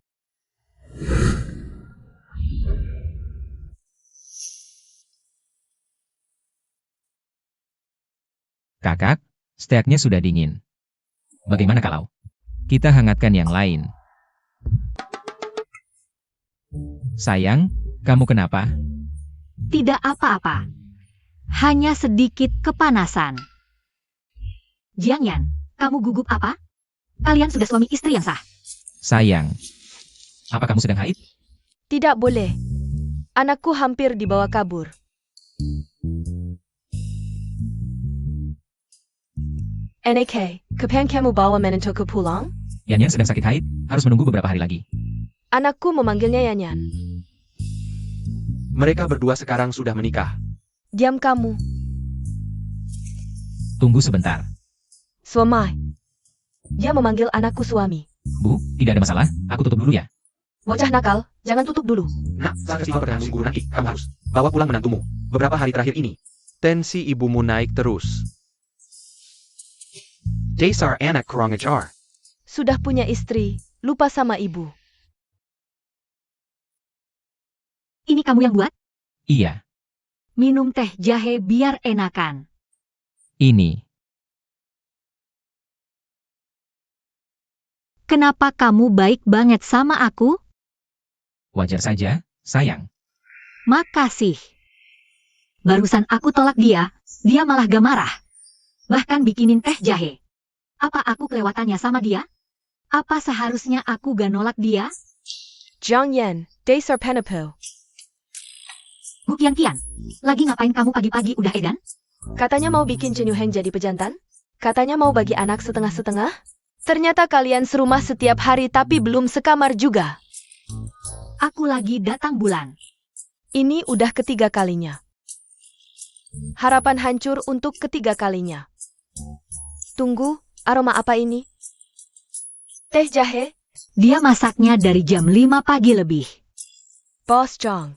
Kakak, steaknya sudah dingin. Bagaimana kalau kita hangatkan yang lain? Sayang, kamu kenapa? Tidak apa-apa. Hanya sedikit kepanasan. Jiangyan, kamu gugup apa? Kalian sudah suami istri yang sah. Sayang, apa kamu sedang haid? Tidak boleh. Anakku hampir dibawa kabur. NAK, kapan kamu bawa menantuku pulang? Yanyan sedang sakit haid, harus menunggu beberapa hari lagi. Anakku memanggilnya Yanyan. Mereka berdua sekarang sudah menikah. Diam kamu. Tunggu sebentar. Suami. Dia memanggil anakku suami. Bu, tidak ada masalah, aku tutup dulu ya. Bocah nakal, jangan tutup dulu. Nah, saat festival pernikahan guru nanti, kamu harus bawa pulang menantumu. Beberapa hari terakhir ini, Tensi ibumu naik terus. Dasar anak kurang ajar. Sudah punya istri, lupa sama ibu. Ini kamu yang buat? Iya, Minum teh jahe biar enakan. ini. Kenapa kamu baik banget sama aku? Wajar saja, sayang. Makasih. Barusan aku tolak dia malah gak marah. Bahkan bikinin teh jahe. Apa aku kelewatannya sama dia? Apa seharusnya aku gak nolak dia? Jiang Yan, Dasar Penepo. Bu Kian, lagi ngapain kamu pagi-pagi udah edan? Katanya mau bikin Chen Yuheng jadi pejantan? Katanya mau bagi anak setengah-setengah? Ternyata kalian serumah setiap hari tapi belum sekamar juga. Aku lagi datang bulan. Ini udah ketiga kalinya. Harapan hancur untuk ketiga kalinya. Tunggu, aroma apa ini? Teh jahe? Dia masaknya dari jam 5 pagi lebih. Bos Zhang.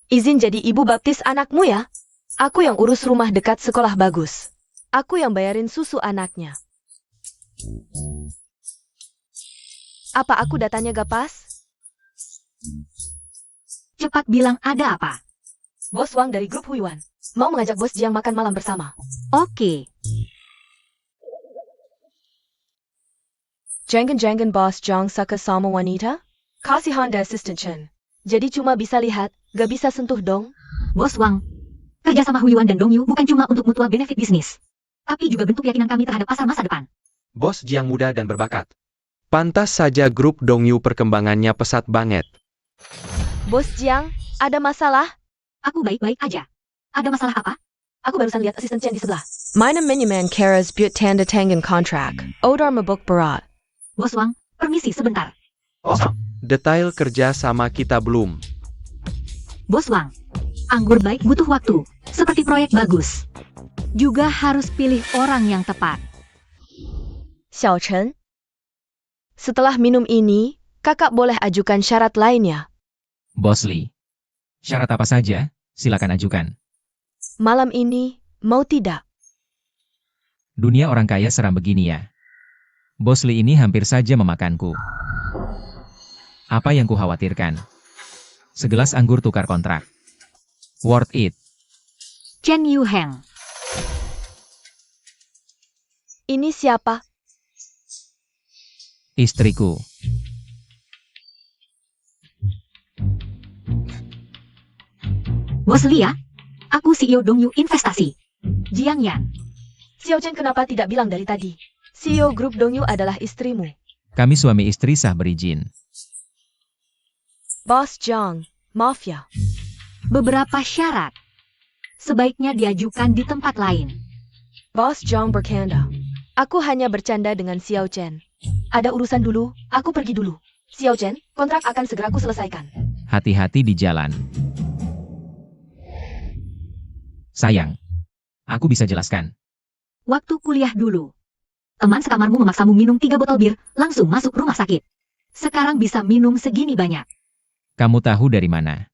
Izin jadi ibu baptis anakmu ya? Aku yang urus rumah dekat sekolah bagus. Aku yang bayarin susu anaknya. Apa aku datanya gak pas? Cepat bilang ada apa. Bos Wang dari grup Huiwan. Mau mengajak Bos Jiang makan malam bersama. Oke. Jangan-jangan Bos Zhang suka sama wanita? Kasihan deh Assistant Chen. Jadi cuma bisa lihat, gak bisa sentuh dong. Bos Wang, kerja sama Huiwan dan Dongyu bukan cuma untuk mutual benefit bisnis, tapi juga bentuk keyakinan kami terhadap pasar masa depan. Bos Jiang muda dan berbakat. Pantas saja grup Dongyu perkembangannya pesat banget. Bos Jiang, ada masalah? Aku baik-baik aja. Ada masalah apa? Aku barusan lihat asisten Chen di sebelah. Meine Miniman Karas buat tanda tangan kontrak. Odar mabuk berat. Bos Wang, permisi sebentar. Detail kerja sama kita belum. Bos Wang, anggur baik butuh waktu, seperti proyek bagus. Juga harus pilih orang yang tepat. Xiao Chen, setelah minum ini, kakak boleh ajukan syarat lainnya. Bos Li. Syarat apa saja, silakan ajukan. Malam ini, mau tidak? Dunia orang kaya seram begini ya. Bos Li ini hampir saja memakanku. Apa yang kukhawatirkan? Segelas anggur tukar kontrak. Worth it. Chen Yuheng. Ini siapa? Istriku. Bos Li ya? Aku CEO Dongyu Investasi. Jiang Yan. Xiao Chen kenapa tidak bilang dari tadi? CEO grup Dongyu adalah istrimu. Kami suami istri sah berizin. Bos Zhang, maaf ya. Beberapa syarat. Sebaiknya diajukan di tempat lain. Bos Zhang bercanda. Aku hanya bercanda dengan Xiao Chen. Ada urusan dulu, aku pergi dulu. Xiao Chen, kontrak akan segera aku selesaikan. Hati-hati di jalan. Sayang. Aku bisa jelaskan. Waktu kuliah dulu. Teman sekamarmu memaksamu minum 3 botol bir, langsung masuk rumah sakit. Sekarang bisa minum segini banyak. Kamu tahu dari mana?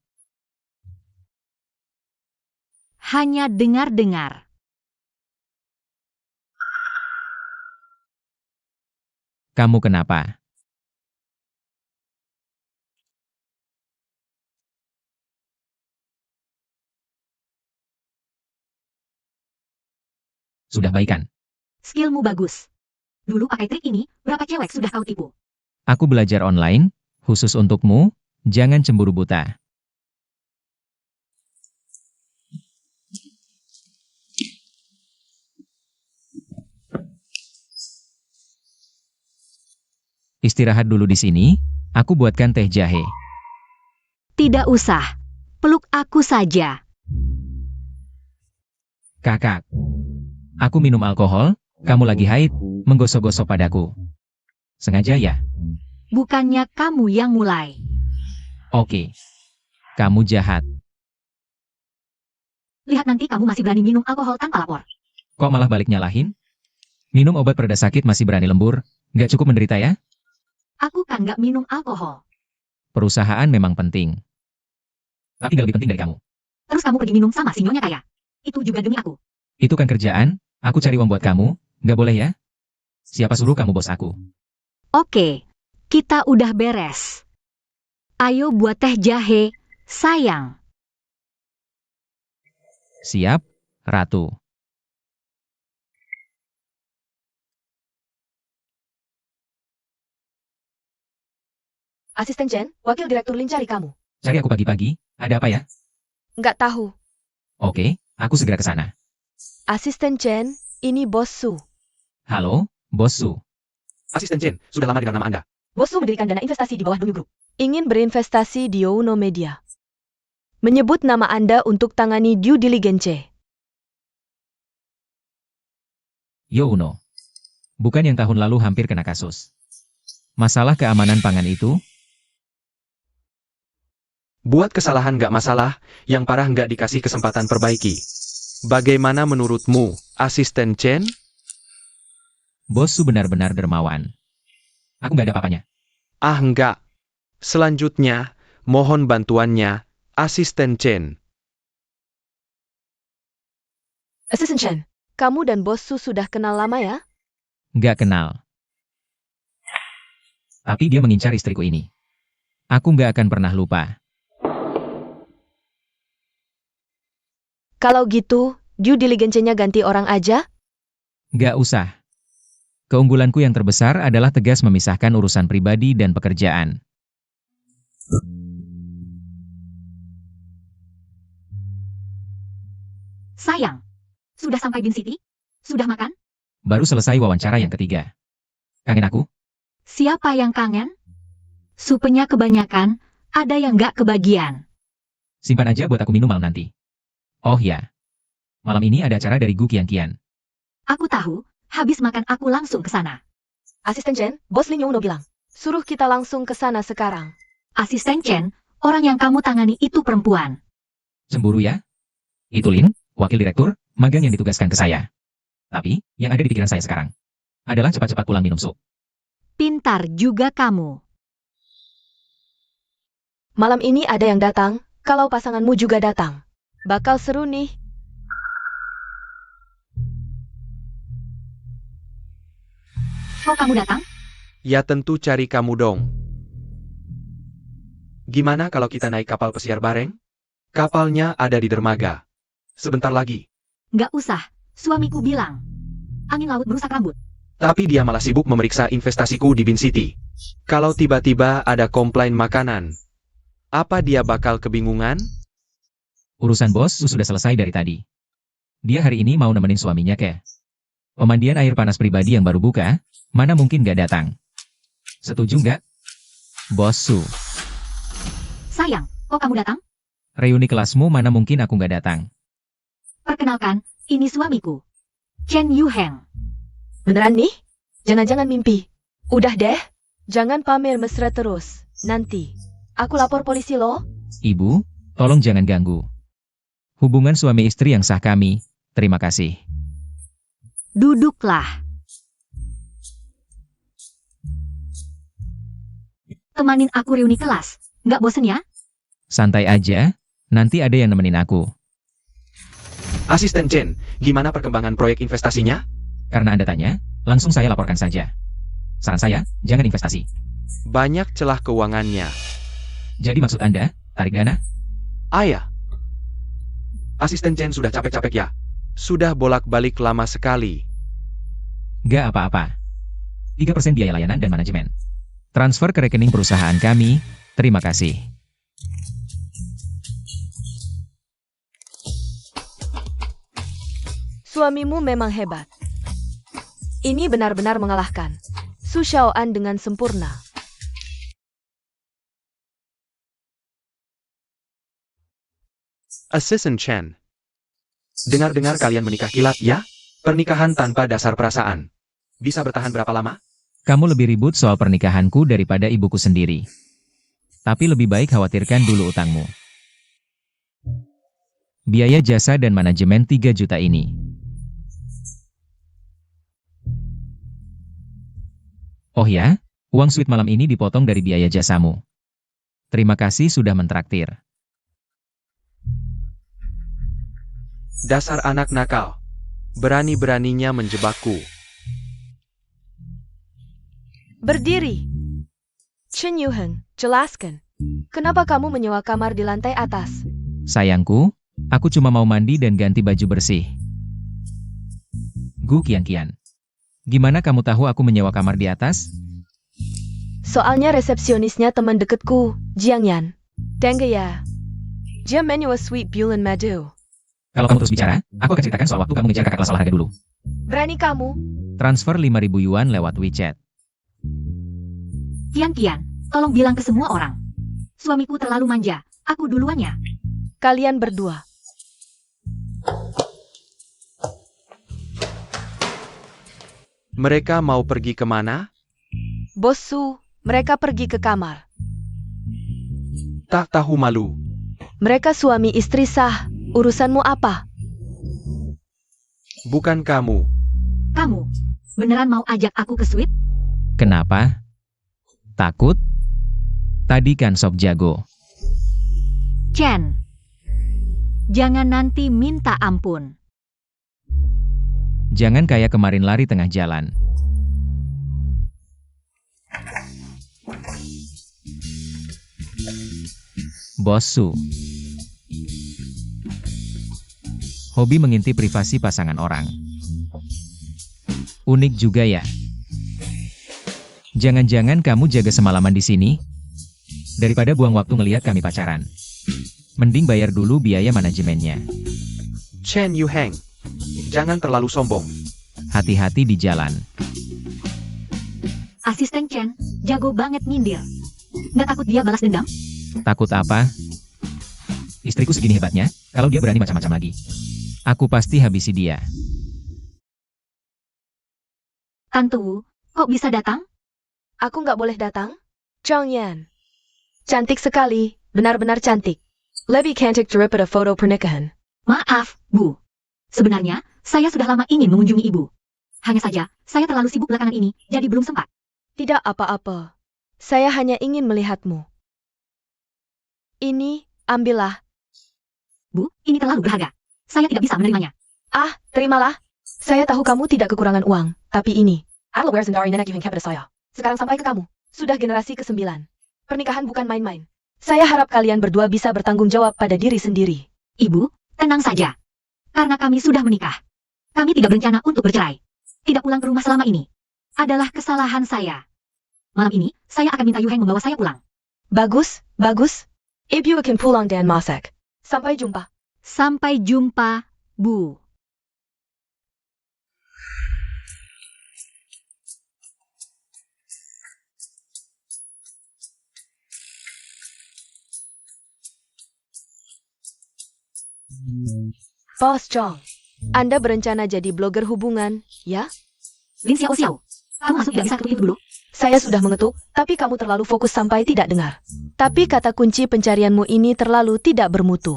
Hanya dengar-dengar. Kamu kenapa? Sudah baikan. Skillmu bagus. Dulu pakai trik ini, berapa cewek sudah kau tipu? Aku belajar online, khusus untukmu, jangan cemburu buta. Istirahat dulu di sini, aku buatkan teh jahe. Tidak usah. Peluk aku saja. Kakak. Aku minum alkohol, kamu lagi haid, menggosok-gosok padaku. Sengaja ya? Bukannya kamu yang mulai. Oke. Kamu jahat. Lihat nanti kamu masih berani minum alkohol tanpa lapor. Kok malah balik nyalahin? Minum obat pereda sakit masih berani lembur, nggak cukup menderita ya? Aku kan nggak minum alkohol. Perusahaan memang penting. Tapi nggak lebih penting dari kamu. Terus kamu pergi minum sama si nyonya kaya. Itu juga demi aku. Itu kan kerjaan, aku cari uang buat kamu, nggak boleh ya? Siapa suruh kamu bos aku? Oke, kita udah beres. Ayo buat teh jahe, sayang. Siap, Ratu. Asisten Chen, wakil direktur Lin cari kamu. Cari aku pagi-pagi, ada apa ya? Nggak tahu. Oke, aku segera ke sana. Asisten Chen, ini Bos Su. Halo, Bos Su. Asisten Chen, sudah lama dengan nama Anda. Bos Su mendirikan dana investasi di bawah Dongyu Group. Ingin berinvestasi di Youno Media. Menyebut nama Anda untuk tangani due diligence. Yo Uno. Bukan yang tahun lalu hampir kena kasus. Masalah keamanan pangan itu, Buat kesalahan nggak masalah, yang parah nggak dikasih kesempatan perbaiki. Bagaimana menurutmu, Asisten Chen? Bos Su benar-benar dermawan. Aku nggak ada apa-apanya. Ah enggak. Selanjutnya, mohon bantuannya, Asisten Chen. Asisten Chen, kamu dan Bos Su sudah kenal lama ya? Nggak kenal. Tapi dia mengincar istriku ini. Aku nggak akan pernah lupa. Kalau gitu, due diligence-nya ganti orang aja? Nggak usah. Keunggulanku yang terbesar adalah tegas memisahkan urusan pribadi dan pekerjaan. Sayang, sudah sampai Bin City? Sudah makan? Baru selesai wawancara yang ketiga. Kangen aku? Siapa yang kangen? Supenya kebanyakan, ada yang nggak kebagian. Simpan aja buat aku minum malam nanti. Oh ya. Malam ini ada acara dari Gu Qianqian. Aku tahu, habis makan aku langsung ke sana. Asisten Chen, Bos Lin Youno bilang, suruh kita langsung ke sana sekarang. Asisten Chen, orang yang kamu tangani itu perempuan. Cemburu ya? Itu Lin, wakil direktur, magang yang ditugaskan ke saya. Tapi, yang ada di pikiran saya sekarang adalah cepat-cepat pulang minum sup. Pintar juga kamu. Malam ini ada yang datang, kalau pasanganmu juga datang. Bakal seru nih. Kok kamu datang? Ya tentu cari kamu dong. Gimana kalau kita naik kapal pesiar bareng? Kapalnya ada di dermaga. Sebentar lagi. Nggak usah, suamiku bilang. Angin laut merusak rambut. Tapi dia malah sibuk memeriksa investasiku di Bin City. Kalau tiba-tiba ada komplain makanan, apa dia bakal kebingungan? Urusan bos sudah selesai dari tadi. Dia hari ini mau nemenin suaminya ke pemandian air panas pribadi yang baru buka, mana mungkin gak datang. Setuju nggak? Bos Su, Sayang, kok kamu datang? reuni kelasmu mana mungkin aku nggak datang. Perkenalkan, ini suamiku. Chen Yuheng. Beneran nih? Jangan-jangan mimpi. Udah deh, jangan pamer mesra terus. Nanti, aku lapor polisi loh. Ibu, tolong jangan ganggu hubungan suami istri yang sah kami. Terima kasih. Duduklah. Temanin aku reuni kelas. Nggak bosen ya? Santai aja, nanti ada yang nemenin aku. Asisten Chen, gimana perkembangan proyek investasinya? Karena Anda tanya, langsung saya laporkan saja. Saran saya, jangan investasi. Banyak celah keuangannya. Jadi maksud Anda, tarik dana? Ayah. Asisten Chen sudah capek-capek ya? Sudah bolak-balik lama sekali. Nggak apa-apa. 3% biaya layanan dan manajemen. Transfer ke rekening perusahaan kami, terima kasih. Suamimu memang hebat. Ini benar-benar mengalahkan Su Xiaoan dengan sempurna. Asisten Chen. Dengar-dengar kalian menikah kilat ya? Pernikahan tanpa dasar perasaan. Bisa bertahan berapa lama? Kamu lebih ribut soal pernikahanku daripada ibuku sendiri. Tapi lebih baik khawatirkan dulu utangmu. Biaya jasa dan manajemen 3 juta ini. Oh ya, uang suite malam ini dipotong dari biaya jasamu. Terima kasih sudah mentraktir. Dasar anak nakal. Berani-beraninya menjebakku. Berdiri. Chen Yuheng, jelaskan. Kenapa kamu menyewa kamar di lantai atas? Sayangku, aku cuma mau mandi dan ganti baju bersih. Gu Qianqian. Gimana kamu tahu aku menyewa kamar di atas? Soalnya resepsionisnya teman deketku, Jiang Yan. Dengga ya. Dia menua sweet bulan madu. Kalau kamu terus bicara, aku akan ceritakan soal waktu kamu ngejar kakak kelas olahraga dulu. Berani kamu? Transfer 5.000 yuan lewat WeChat. Kian, tolong bilang ke semua orang. Suamiku terlalu manja, aku duluan ya. Kalian berdua. Mereka mau pergi kemana? Bos Su, mereka pergi ke kamar. Tak tahu malu. Mereka suami istri sah. Urusanmu apa? Bukan kamu. Kamu, beneran mau ajak aku ke suite? Kenapa? Takut? Tadi kan sok jago. Chen, jangan nanti minta ampun. Jangan kayak kemarin lari tengah jalan. Bos Su. Hobi mengintip privasi pasangan orang. Unik juga ya. Jangan-jangan kamu jaga semalaman di sini? Daripada buang waktu ngeliat kami pacaran. Mending bayar dulu biaya manajemennya. Chen Yuheng. Jangan terlalu sombong. Hati-hati di jalan. Asisten Chen, jago banget nyindir. Nggak takut dia balas dendam? Takut apa? Istriku segini hebatnya, kalau dia berani macam-macam lagi. Aku pasti habisi dia. Tante Wu, kok bisa datang? Aku nggak boleh datang? Zhang Yan. Cantik sekali, benar-benar cantik. Lebih cantik daripada foto pernikahan. Maaf, Bu. Sebenarnya, saya sudah lama ingin mengunjungi Ibu. Hanya saja, saya terlalu sibuk belakangan ini, jadi belum sempat. Tidak apa-apa. Saya hanya ingin melihatmu. Ini, ambillah. Bu, ini terlalu berharga. Saya tidak bisa menerimanya. Ah, terimalah. Saya tahu kamu tidak kekurangan uang, tapi ini. Adlaware Zendari nenek Yuheng kepada saya. Sekarang sampai ke kamu. Sudah generasi ke-9. Pernikahan bukan main-main. Saya harap kalian berdua bisa bertanggung jawab pada diri sendiri. Ibu, tenang saja. Karena kami sudah menikah. Kami tidak berencana untuk bercerai. Tidak pulang ke rumah selama ini. Adalah kesalahan saya. Malam ini, saya akan minta Yuheng membawa saya pulang. Bagus, bagus. Ibu akan pulang dan masak. Sampai jumpa. Sampai jumpa, Bu. Bos Zhang, Anda berencana jadi blogger hubungan, ya? Lin Xiao Xiao, kamu masuk tidak bisa ketuk itu dulu? Saya sudah mengetuk, tapi kamu terlalu fokus sampai tidak dengar. Tapi kata kunci pencarianmu ini terlalu tidak bermutu.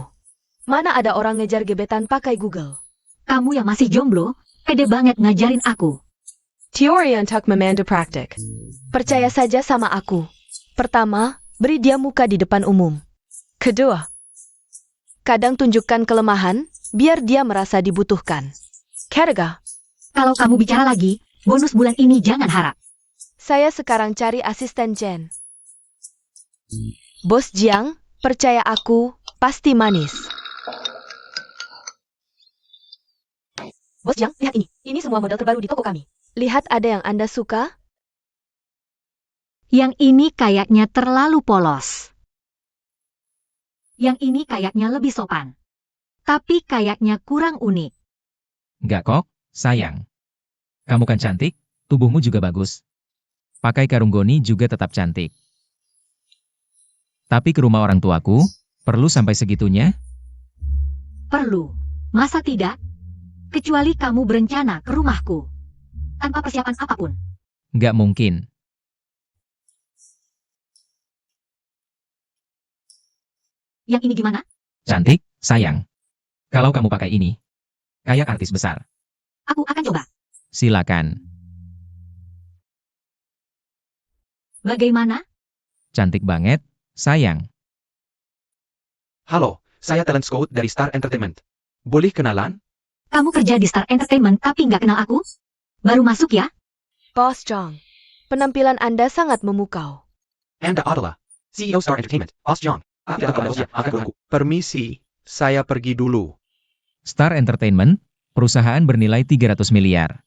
Mana ada orang ngejar gebetan pakai Google? Kamu yang masih jomblo, pede banget ngajarin aku. Teori untuk memandu praktik. Percaya saja sama aku. Pertama, beri dia muka di depan umum. Kedua, kadang tunjukkan kelemahan, biar dia merasa dibutuhkan. Ketiga, Kalau kamu bicara lagi, bonus bulan ini jangan harap. saya sekarang cari asisten Jen. Bos Jiang, percaya aku, pasti manis. Bos Jiang, lihat ini. Ini semua model terbaru di toko kami. Lihat ada yang Anda suka? Yang ini kayaknya terlalu polos. Yang ini kayaknya lebih sopan. Tapi kayaknya kurang unik. Nggak kok, sayang. Kamu kan cantik, tubuhmu juga bagus. Pakai karung goni juga tetap cantik. Tapi ke rumah orang tuaku, perlu sampai segitunya? Perlu. Masa tidak? Kecuali kamu berencana ke rumahku. Tanpa persiapan apapun. Nggak mungkin. Yang ini gimana? Cantik, sayang. Kalau kamu pakai ini, kayak artis besar. Aku akan coba. Silakan. Bagaimana? Cantik banget, sayang. Halo, saya talent scout dari Star Entertainment. Boleh kenalan? Kamu kerja di Star Entertainment tapi nggak kenal aku? Baru masuk ya? Bos Zhang, penampilan Anda sangat memukau. Anda adalah CEO Star Entertainment, Bos John. Permisi, saya pergi dulu. Star Entertainment, perusahaan bernilai 300 miliar.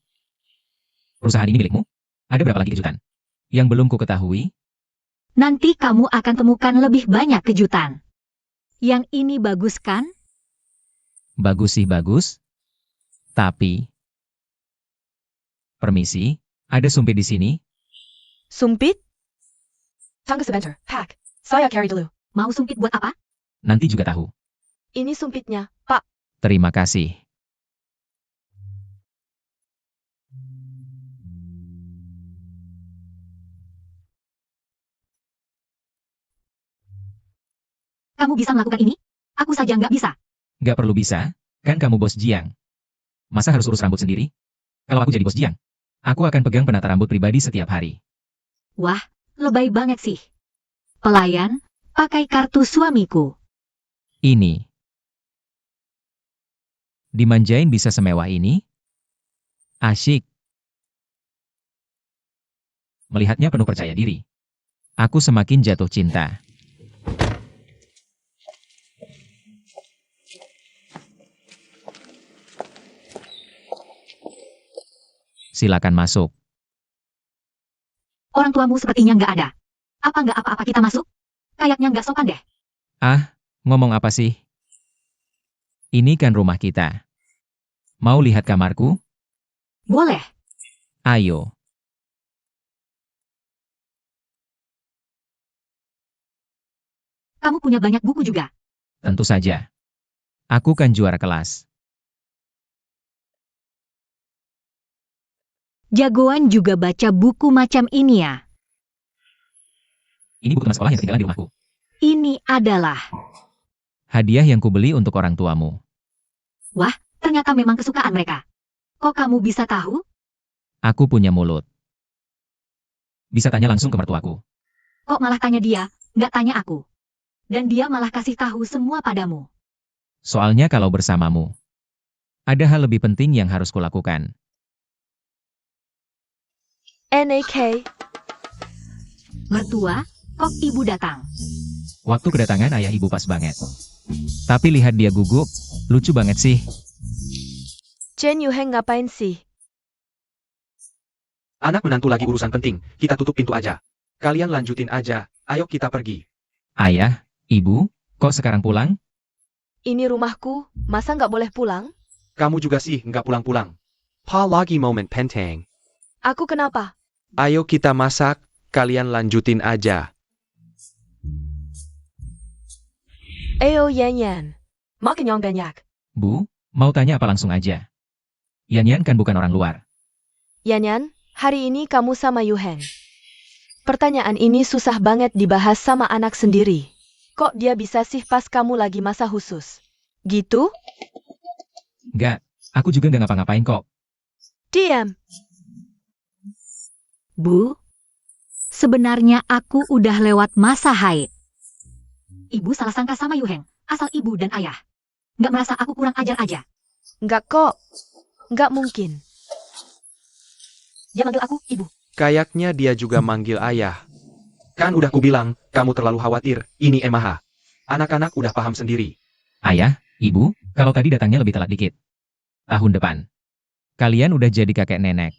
Perusahaan ini milikmu? Ada berapa lagi kejutan? Yang belum ku ketahui? Nanti kamu akan temukan lebih banyak kejutan. Yang ini bagus kan? Bagus sih bagus. Tapi... Permisi, ada sumpit di sini? Sumpit? Tangga sebentar, Pak. Saya carry dulu. Mau sumpit buat apa? Nanti juga tahu. Ini sumpitnya, Pak. Terima kasih. Kamu bisa melakukan ini? Aku saja nggak bisa. Gak perlu bisa, kan kamu bos Jiang. Masa harus urus rambut sendiri? Kalau aku jadi bos Jiang, aku akan pegang penata rambut pribadi setiap hari. Wah, lebay banget sih. Pelayan, pakai kartu suamiku. Ini. Dimanjain bisa semewah ini? Asyik. Melihatnya penuh percaya diri. Aku semakin jatuh cinta. Silakan masuk. Orang tuamu sepertinya nggak ada. Apa nggak apa-apa kita masuk? Kayaknya nggak sopan deh. Ah, ngomong apa sih? Ini kan rumah kita. Mau lihat kamarku? Boleh. Ayo. Kamu punya banyak buku juga. Tentu saja. Aku kan juara kelas. Jagoan juga baca buku macam ini ya. Ini buku teman sekolah yang ketinggalan di rumahku. Ini adalah. Hadiah yang kubeli untuk orang tuamu. Wah, ternyata memang kesukaan mereka. Kok kamu bisa tahu? Aku punya mulut. Bisa tanya langsung ke mertuaku. Kok malah tanya dia, nggak tanya aku. Dan dia malah kasih tahu semua padamu. Soalnya kalau bersamamu, ada hal lebih penting yang harus kulakukan. NAK. Mertua, kok ibu datang? Waktu kedatangan ayah ibu pas banget. Tapi lihat dia gugup, lucu banget sih. Chen Yuheng ngapain sih? Anak menantu lagi urusan penting, kita tutup pintu aja. Kalian lanjutin aja, ayo kita pergi. Ayah, ibu, kok sekarang pulang? Ini rumahku, masa nggak boleh pulang? Kamu juga sih nggak pulang-pulang. Pa lagi moment pentang. Aku kenapa? Ayo kita masak, kalian lanjutin aja. Ayo Yan Yan. Makan yang banyak. Bu, mau tanya apa langsung aja? Yan kan bukan orang luar. Yan Yan, hari ini kamu sama Yuheng. Pertanyaan ini susah banget dibahas sama anak sendiri. Kok dia bisa sih pas kamu lagi masa khusus? Gitu? Nggak, aku juga nggak ngapa-ngapain kok. Diam. Bu, sebenarnya aku udah lewat masa haid. Ibu salah sangka sama Yuheng, asal ibu dan ayah. Nggak merasa aku kurang ajar aja. Nggak kok. Nggak mungkin. Dia manggil aku ibu. Kayaknya dia juga manggil ayah. Kan udah kubilang, kamu terlalu khawatir, ini Emaha. Anak-anak udah paham sendiri. Ayah, ibu, kalau tadi datangnya lebih telat dikit. Tahun depan. Kalian udah jadi kakek nenek.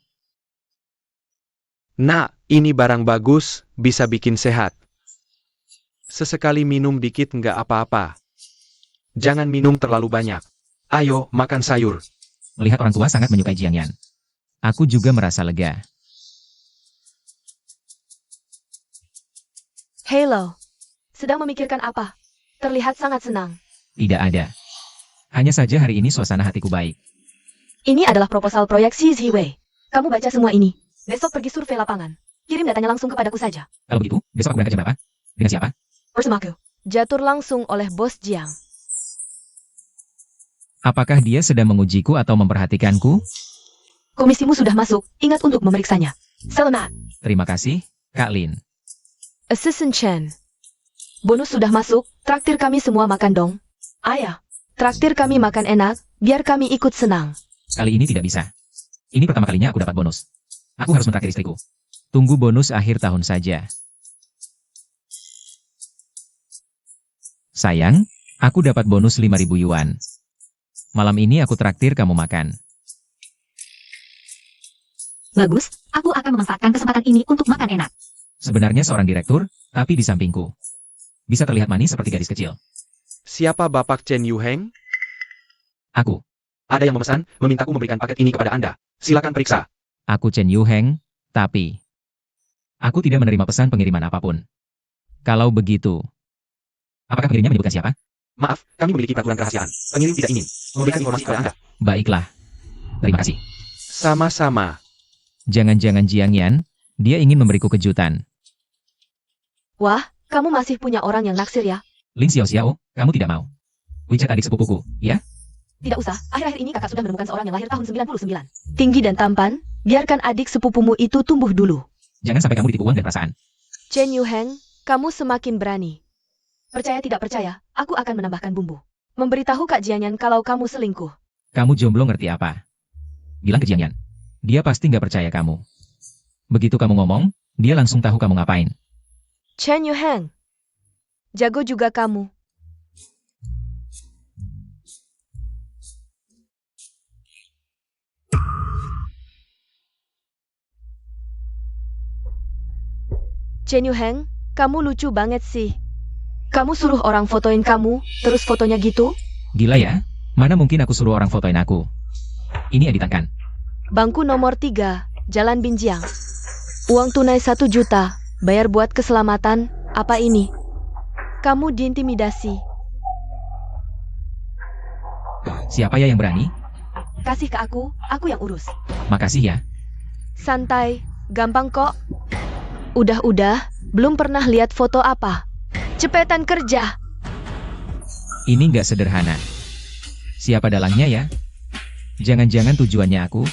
Nak, ini barang bagus, bisa bikin sehat. Sesekali minum dikit nggak apa-apa. Jangan minum terlalu banyak. Ayo, makan sayur. Melihat orang tua sangat menyukai Jiang Yan. Aku juga merasa lega. Hello. Sedang memikirkan apa? Terlihat sangat senang. Tidak ada. Hanya saja hari ini suasana hatiku baik. Ini adalah proposal proyek Shiwei. Kamu baca semua ini. Besok pergi survei lapangan. Kirim datanya langsung kepadaku saja. Kalau begitu, besok aku berangkat jam berapa? Dengan siapa? Bersamaku. Jatuh langsung oleh bos Jiang. Apakah dia sedang mengujiku atau memperhatikanku? Komisimu sudah masuk. Ingat untuk memeriksanya. Selamat. Terima kasih, Kak Lin. Assistant Chen. Bonus sudah masuk. Traktir kami semua makan dong. Ayah. Traktir kami makan enak. Biar kami ikut senang. Kali ini tidak bisa. Ini pertama kalinya aku dapat bonus. Aku harus mentraktir istriku. Tunggu bonus akhir tahun saja. Sayang, aku dapat bonus 5.000 yuan. Malam ini aku traktir kamu makan. Bagus, aku akan memanfaatkan kesempatan ini untuk makan enak. Sebenarnya seorang direktur, tapi di sampingku. Bisa terlihat manis seperti gadis kecil. Siapa Bapak Chen Yuheng? Aku. Ada yang memesan, memintaku memberikan paket ini kepada Anda. Silakan periksa. Aku Chen Yuheng, tapi aku tidak menerima pesan pengiriman apapun. Kalau begitu, apakah pengirimnya menyebutkan siapa? Maaf, kami memiliki peraturan kerahasiaan. Pengirim tidak ingin memberikan informasi kepada Anda. Baiklah. Terima kasih. Sama-sama. Jangan-jangan Jiang Yan, dia ingin memberiku kejutan. Wah, kamu masih punya orang yang naksir ya? Lin Xiao Xiao, kamu tidak mau WeChat adik sepupuku, ya? Tidak usah, akhir-akhir ini kakak sudah menemukan seorang yang lahir tahun 99. Tinggi dan tampan, biarkan adik sepupumu itu tumbuh dulu. Jangan sampai kamu ditipu uang dan perasaan. Chen Yuheng, kamu semakin berani. Percaya tidak percaya, aku akan menambahkan bumbu. Memberitahu Kak Jianyan kalau kamu selingkuh. Kamu jomblo ngerti apa? Bilang ke Jiang Yan. Dia pasti nggak percaya kamu. Begitu kamu ngomong, dia langsung tahu kamu ngapain. Chen Yuheng, jago juga kamu. Chen Yuheng, kamu lucu banget sih. Kamu suruh orang fotoin kamu, terus fotonya gitu? Gila ya? Mana mungkin aku suruh orang fotoin aku? Ini editan kan? Bangku nomor 3, Jalan Binjiang. Uang tunai 1 juta, bayar buat keselamatan, apa ini? Kamu diintimidasi. Siapa ya yang berani? Kasih ke aku yang urus. Makasih ya. Santai, gampang kok. Udah, belum pernah lihat foto apa. Cepetan kerja. Ini nggak sederhana. Siapa dalangnya ya? Jangan-jangan tujuannya aku?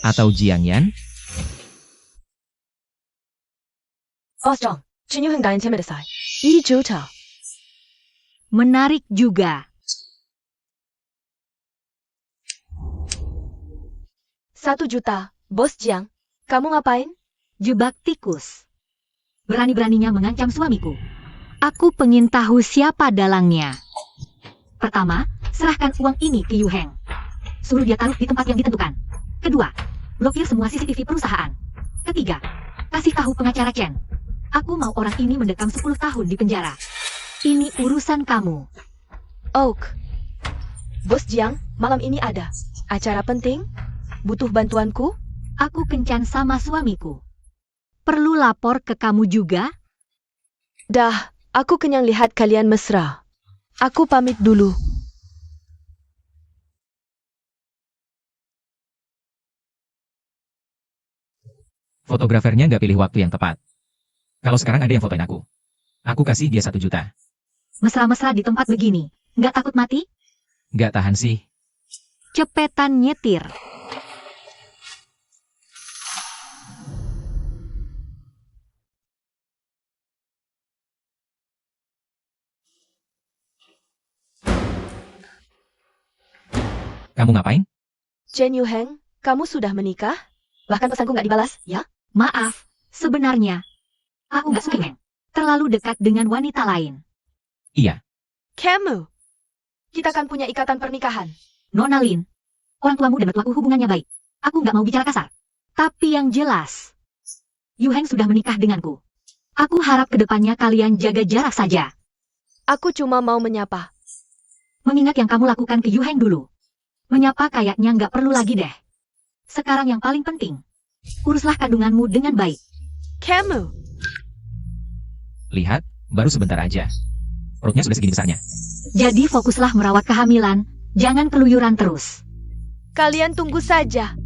Atau Jiang Yan? Boss Zhang, Chen Yuheng导演前面的赛，1场。 Menarik juga. 1 juta, Bos Jiang. Kamu ngapain? Jebak tikus. Berani-beraninya mengancam suamiku. Aku pengen tahu siapa dalangnya. Pertama, serahkan uang ini ke Yuheng. Suruh dia taruh di tempat yang ditentukan. Kedua, blokir semua CCTV perusahaan. Ketiga, kasih tahu pengacara Chen. Aku mau orang ini mendekam 10 tahun di penjara. Ini urusan kamu. Oak. Bos Jiang, malam ini ada acara penting? Butuh bantuanku? Aku kencan sama suamiku. Perlu lapor ke kamu juga? Dah, aku kenyang lihat kalian mesra. Aku pamit dulu. Fotografernya nggak pilih waktu yang tepat. Kalau sekarang ada yang fotoin aku kasih dia 1 juta. Mesra-mesra di tempat begini. Nggak takut mati? Nggak tahan sih. Cepetan nyetir. Kamu ngapain? Chen Yuheng, kamu sudah menikah? Bahkan pesanku nggak dibalas, ya? Maaf, sebenarnya aku nggak suka Yuheng. Terlalu dekat dengan wanita lain. Iya. Kamu. Kita kan punya ikatan pernikahan. Nona Lin, orang tuamu dan mertuaku hubungannya baik. Aku nggak mau bicara kasar. Tapi yang jelas, Yuheng sudah menikah denganku. Aku harap kedepannya kalian jaga jarak saja. Aku cuma mau menyapa. Mengingat yang kamu lakukan ke Yuheng dulu. Menyapa kayaknya nggak perlu lagi deh. Sekarang yang paling penting, uruslah kandunganmu dengan baik. Kamu. Lihat, baru sebentar aja. Perutnya sudah segini besarnya. Jadi fokuslah merawat kehamilan, jangan keluyuran terus. Kalian tunggu saja.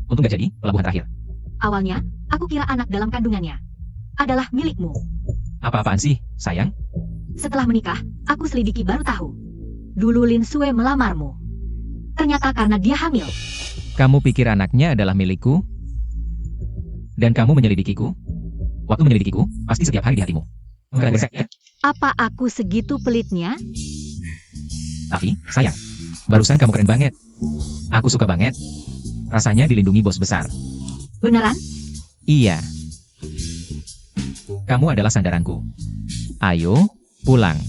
Untung gak jadi, pelabuhan terakhir. Awalnya, aku kira anak dalam kandungannya adalah milikmu. Apa-apaan sih, sayang? Setelah menikah, aku selidiki baru tahu. Dulu Lin Sue melamarmu. Ternyata karena dia hamil. Kamu pikir anaknya adalah milikku? Dan kamu menyelidikiku? Waktu menyelidikiku, pasti setiap hari di hatimu. Enggak gesek ya? Apa aku segitu pelitnya? Tapi, sayang, barusan kamu keren banget. Aku suka banget. Rasanya dilindungi bos besar. Beneran? Iya. Kamu adalah sandaranku. Ayo, pulang.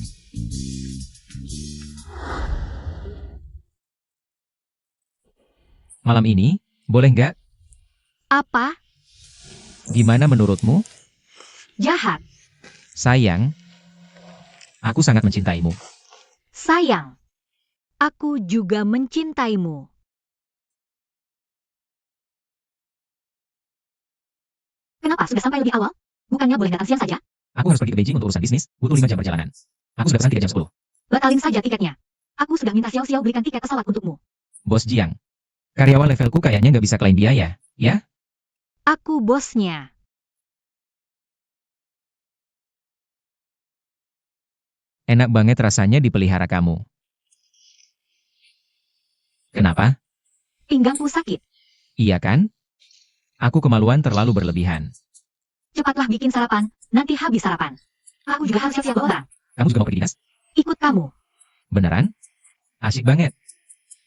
Malam ini, boleh nggak? Apa? Gimana menurutmu? Jahat. Sayang, aku sangat mencintaimu. Sayang, aku juga mencintaimu. Kenapa sudah sampai lebih awal? Bukannya boleh datang siang saja? Aku harus pergi ke Beijing untuk urusan bisnis, butuh 5 jam perjalanan. Aku sudah pesan 3 jam 10. Batalin saja tiketnya. Aku sudah minta Xiao belikan tiket pesawat untukmu. Bos Jiang, karyawan levelku kayaknya nggak bisa klaim biaya, ya? Aku bosnya. Enak banget rasanya dipelihara kamu. Kenapa? Pinggangku sakit. Iya kan? Aku kemaluan terlalu berlebihan. Cepatlah bikin sarapan, nanti habis sarapan. Aku juga harus siap-siap bawa orang. Kamu juga mau pergi dinas? Ikut kamu. Beneran? Asyik banget.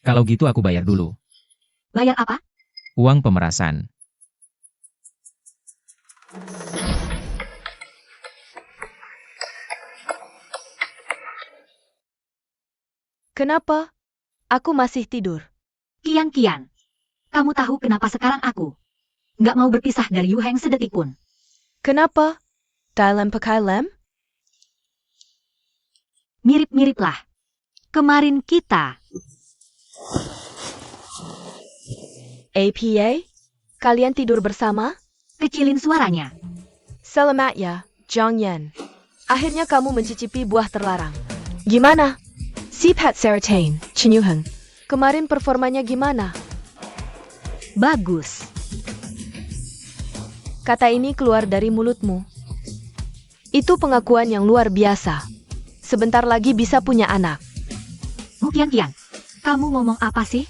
Kalau gitu aku bayar dulu. Bayar apa? Uang pemerasan. Kenapa? Aku masih tidur. Kian. Kamu tahu kenapa sekarang aku nggak mau berpisah dari Yu Heng sedetik pun. Kenapa? Dalam pakai lem? Mirip-mirip lah. Kemarin kita. APA? Kalian tidur bersama? Kecilin suaranya. Selamat ya, Zhang Yan. Akhirnya kamu mencicipi buah terlarang. Gimana? Sipat Sertain, Chen Yuheng. Kemarin performanya gimana? Bagus. Kata ini keluar dari mulutmu. Itu pengakuan yang luar biasa. Sebentar lagi bisa punya anak. Bu Kian, kamu ngomong apa sih?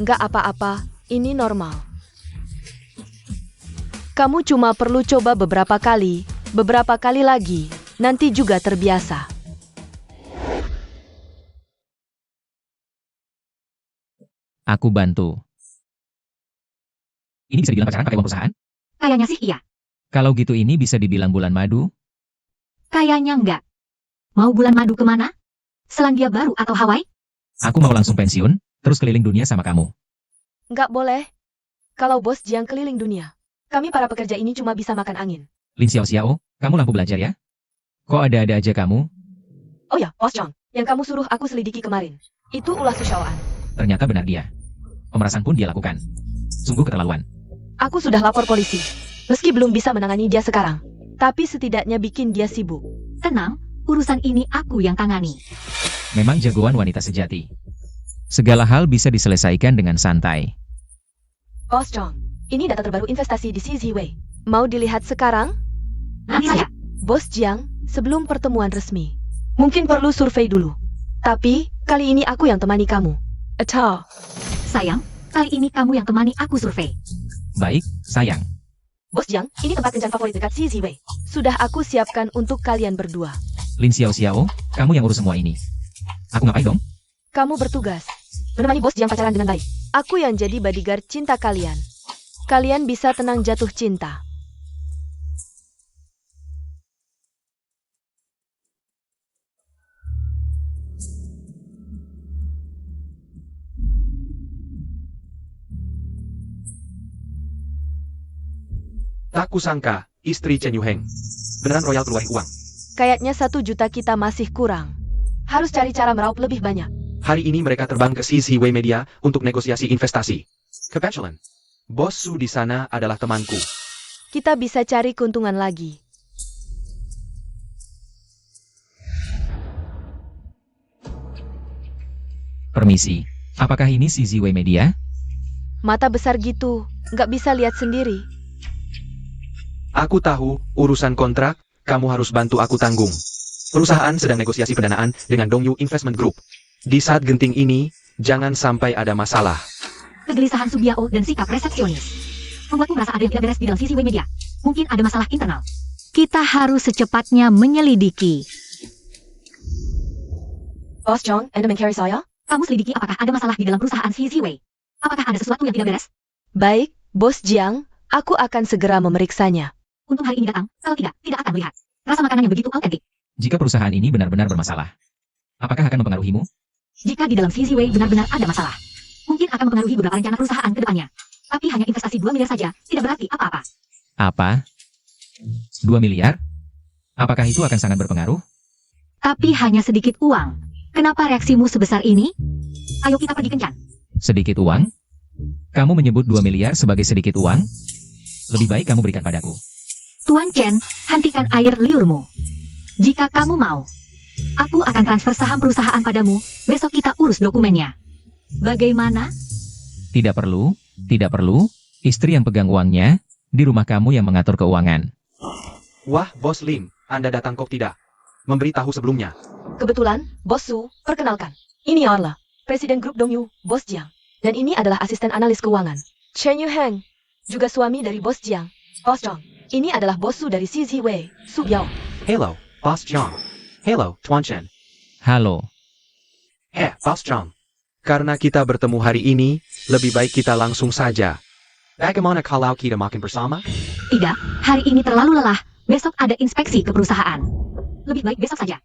Nggak apa-apa, ini normal. Kamu cuma perlu coba beberapa kali lagi, nanti juga terbiasa. Aku bantu. Ini bisa dibilang pacaran pakai uang perusahaan? Kayaknya sih iya. Kalau gitu ini bisa dibilang bulan madu? Kayaknya enggak. Mau bulan madu kemana? Selandia Baru atau Hawaii? Aku mau langsung pensiun, terus keliling dunia sama kamu. Nggak boleh. Kalau bos Jiang keliling dunia, kami para pekerja ini cuma bisa makan angin. Lin Xiao, kamu lampu belajar ya? Kok ada-ada aja kamu? Oh ya, Bos Zhang, yang kamu suruh aku selidiki kemarin. Itu ulah Sushawaan. Ternyata benar dia. Pemerasan pun dia lakukan. Sungguh keterlaluan. Aku sudah lapor polisi. Meski belum bisa menangani dia sekarang, tapi setidaknya bikin dia sibuk. Tenang, urusan ini aku yang tangani. Memang jagoan wanita sejati. Segala hal bisa diselesaikan dengan santai. Bos Zhang, ini data terbaru investasi di CZW. Mau dilihat sekarang? Nanti saja. Bos Jiang, sebelum pertemuan resmi. Mungkin perlu survei dulu. Tapi, kali ini aku yang temani kamu. Atau, Sayang, kali ini kamu yang temani aku survei. Baik, sayang. Bos Jiang, ini tempat kencan favorit dekat CZW. Sudah aku siapkan untuk kalian berdua. Lin Xiao, kamu yang urus semua ini. Aku ngapain dong? Kamu bertugas menemani Bos Jiang pacaran dengan baik. Aku yang jadi bodyguard cinta kalian. Kalian bisa tenang jatuh cinta. Tak kusangka, istri Chen Yuheng. Beneran royal keluarin uang. Kayaknya 1 juta kita masih kurang. Harus cari cara meraup lebih banyak. Hari ini mereka terbang ke CZW Media untuk negosiasi investasi. Kebetulan, Bos Su di sana adalah temanku. Kita bisa cari keuntungan lagi. Permisi, apakah ini CZW Media? Mata besar gitu, nggak bisa lihat sendiri. Aku tahu, urusan kontrak, kamu harus bantu aku tanggung. Perusahaan sedang negosiasi pendanaan dengan Dongyu Investment Group. Di saat genting ini, jangan sampai ada masalah. Kegelisahan Subiao dan sikap resepsionis membuatku merasa ada yang tidak beres di dalam CZW Media. Mungkin ada masalah internal. Kita harus secepatnya menyelidiki. Bos Zhang, Anda mencari saya? Kamu selidiki apakah ada masalah di dalam perusahaan CZW. Apakah ada sesuatu yang tidak beres? Baik, Bos Jiang, aku akan segera memeriksanya. Untung hari ini datang, kalau tidak akan melihat. Rasa makanan yang begitu autentik. Jika perusahaan ini benar-benar bermasalah, apakah akan mempengaruhimu? Jika di dalam CZW benar-benar ada masalah, mungkin akan mempengaruhi beberapa rencana perusahaan ke depannya. Tapi hanya investasi 2 miliar saja, tidak berarti apa-apa. Apa? 2 miliar? Apakah itu akan sangat berpengaruh? Tapi hanya sedikit uang. Kenapa reaksimu sebesar ini? Ayo kita pergi kencan. Sedikit uang? Kamu menyebut 2 miliar sebagai sedikit uang? Lebih baik kamu berikan padaku. Tuan Chen, hentikan air liurmu. Jika kamu mau, aku akan transfer saham perusahaan padamu. Besok kita urus dokumennya. Bagaimana? Tidak perlu, tidak perlu. Istri yang pegang uangnya, di rumah kamu yang mengatur keuangan. Wah, Bos Lim, Anda datang kok tidak? Memberitahu sebelumnya. Kebetulan, Bos Su, perkenalkan. Ini Orla, Presiden Grup Dongyu, Bos Jiang. Dan ini adalah asisten analis keuangan, Chen Yuheng. Juga suami dari Bos Jiang, Bos Zhang. Ini adalah Bos Su dari CZWei, Su Yao. Hello, Boss Zhang. Hello, Tuan Chen. Halo, Boss Zhang. Karena kita bertemu hari ini, lebih baik kita langsung saja. Bagaimana kalau kita makan bersama? Tidak, hari ini terlalu lelah. Besok ada inspeksi ke perusahaan. Lebih baik besok saja.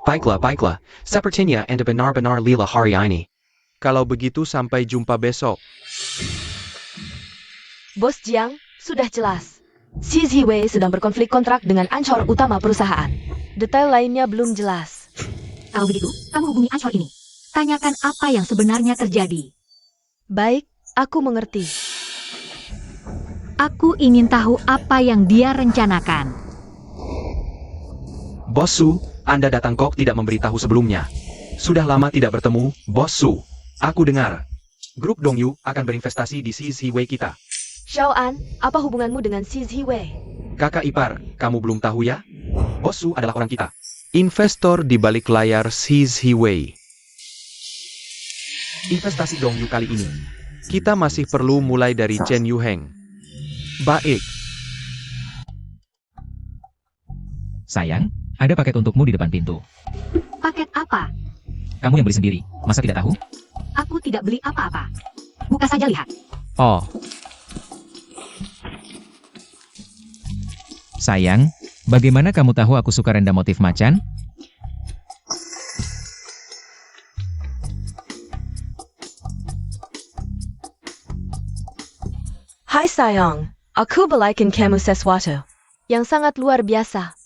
Baiklah. Sepertinya Anda benar-benar lila hari ini. Kalau begitu sampai jumpa besok. Bos Jiang, sudah jelas. CZWei sedang berkonflik kontrak dengan Ancor utama perusahaan. Detail lainnya belum jelas. Kalau begitu, kamu hubungi Ancor ini. Tanyakan apa yang sebenarnya terjadi. Baik, aku mengerti. Aku ingin tahu apa yang dia rencanakan. Bos Su, Anda datang kok tidak memberitahu sebelumnya. Sudah lama tidak bertemu, Bos Su. Aku dengar. Grup Dongyu akan berinvestasi di CZWei kita. Xiao An, apa hubunganmu dengan CZWei? Kakak ipar, kamu belum tahu ya? Bos Su adalah orang kita. Investor di balik layar CZWei. Investasi Dongyu kali ini. Kita masih perlu mulai dari Chen Yuheng. Baik. sayang, ada paket untukmu di depan pintu. Paket apa? Kamu yang beli sendiri, masa tidak tahu? Aku tidak beli apa-apa. Buka saja lihat. Oh. Sayang, bagaimana kamu tahu aku suka rendah motif macan? Hai sayang, aku belikan kamu sesuatu yang sangat luar biasa.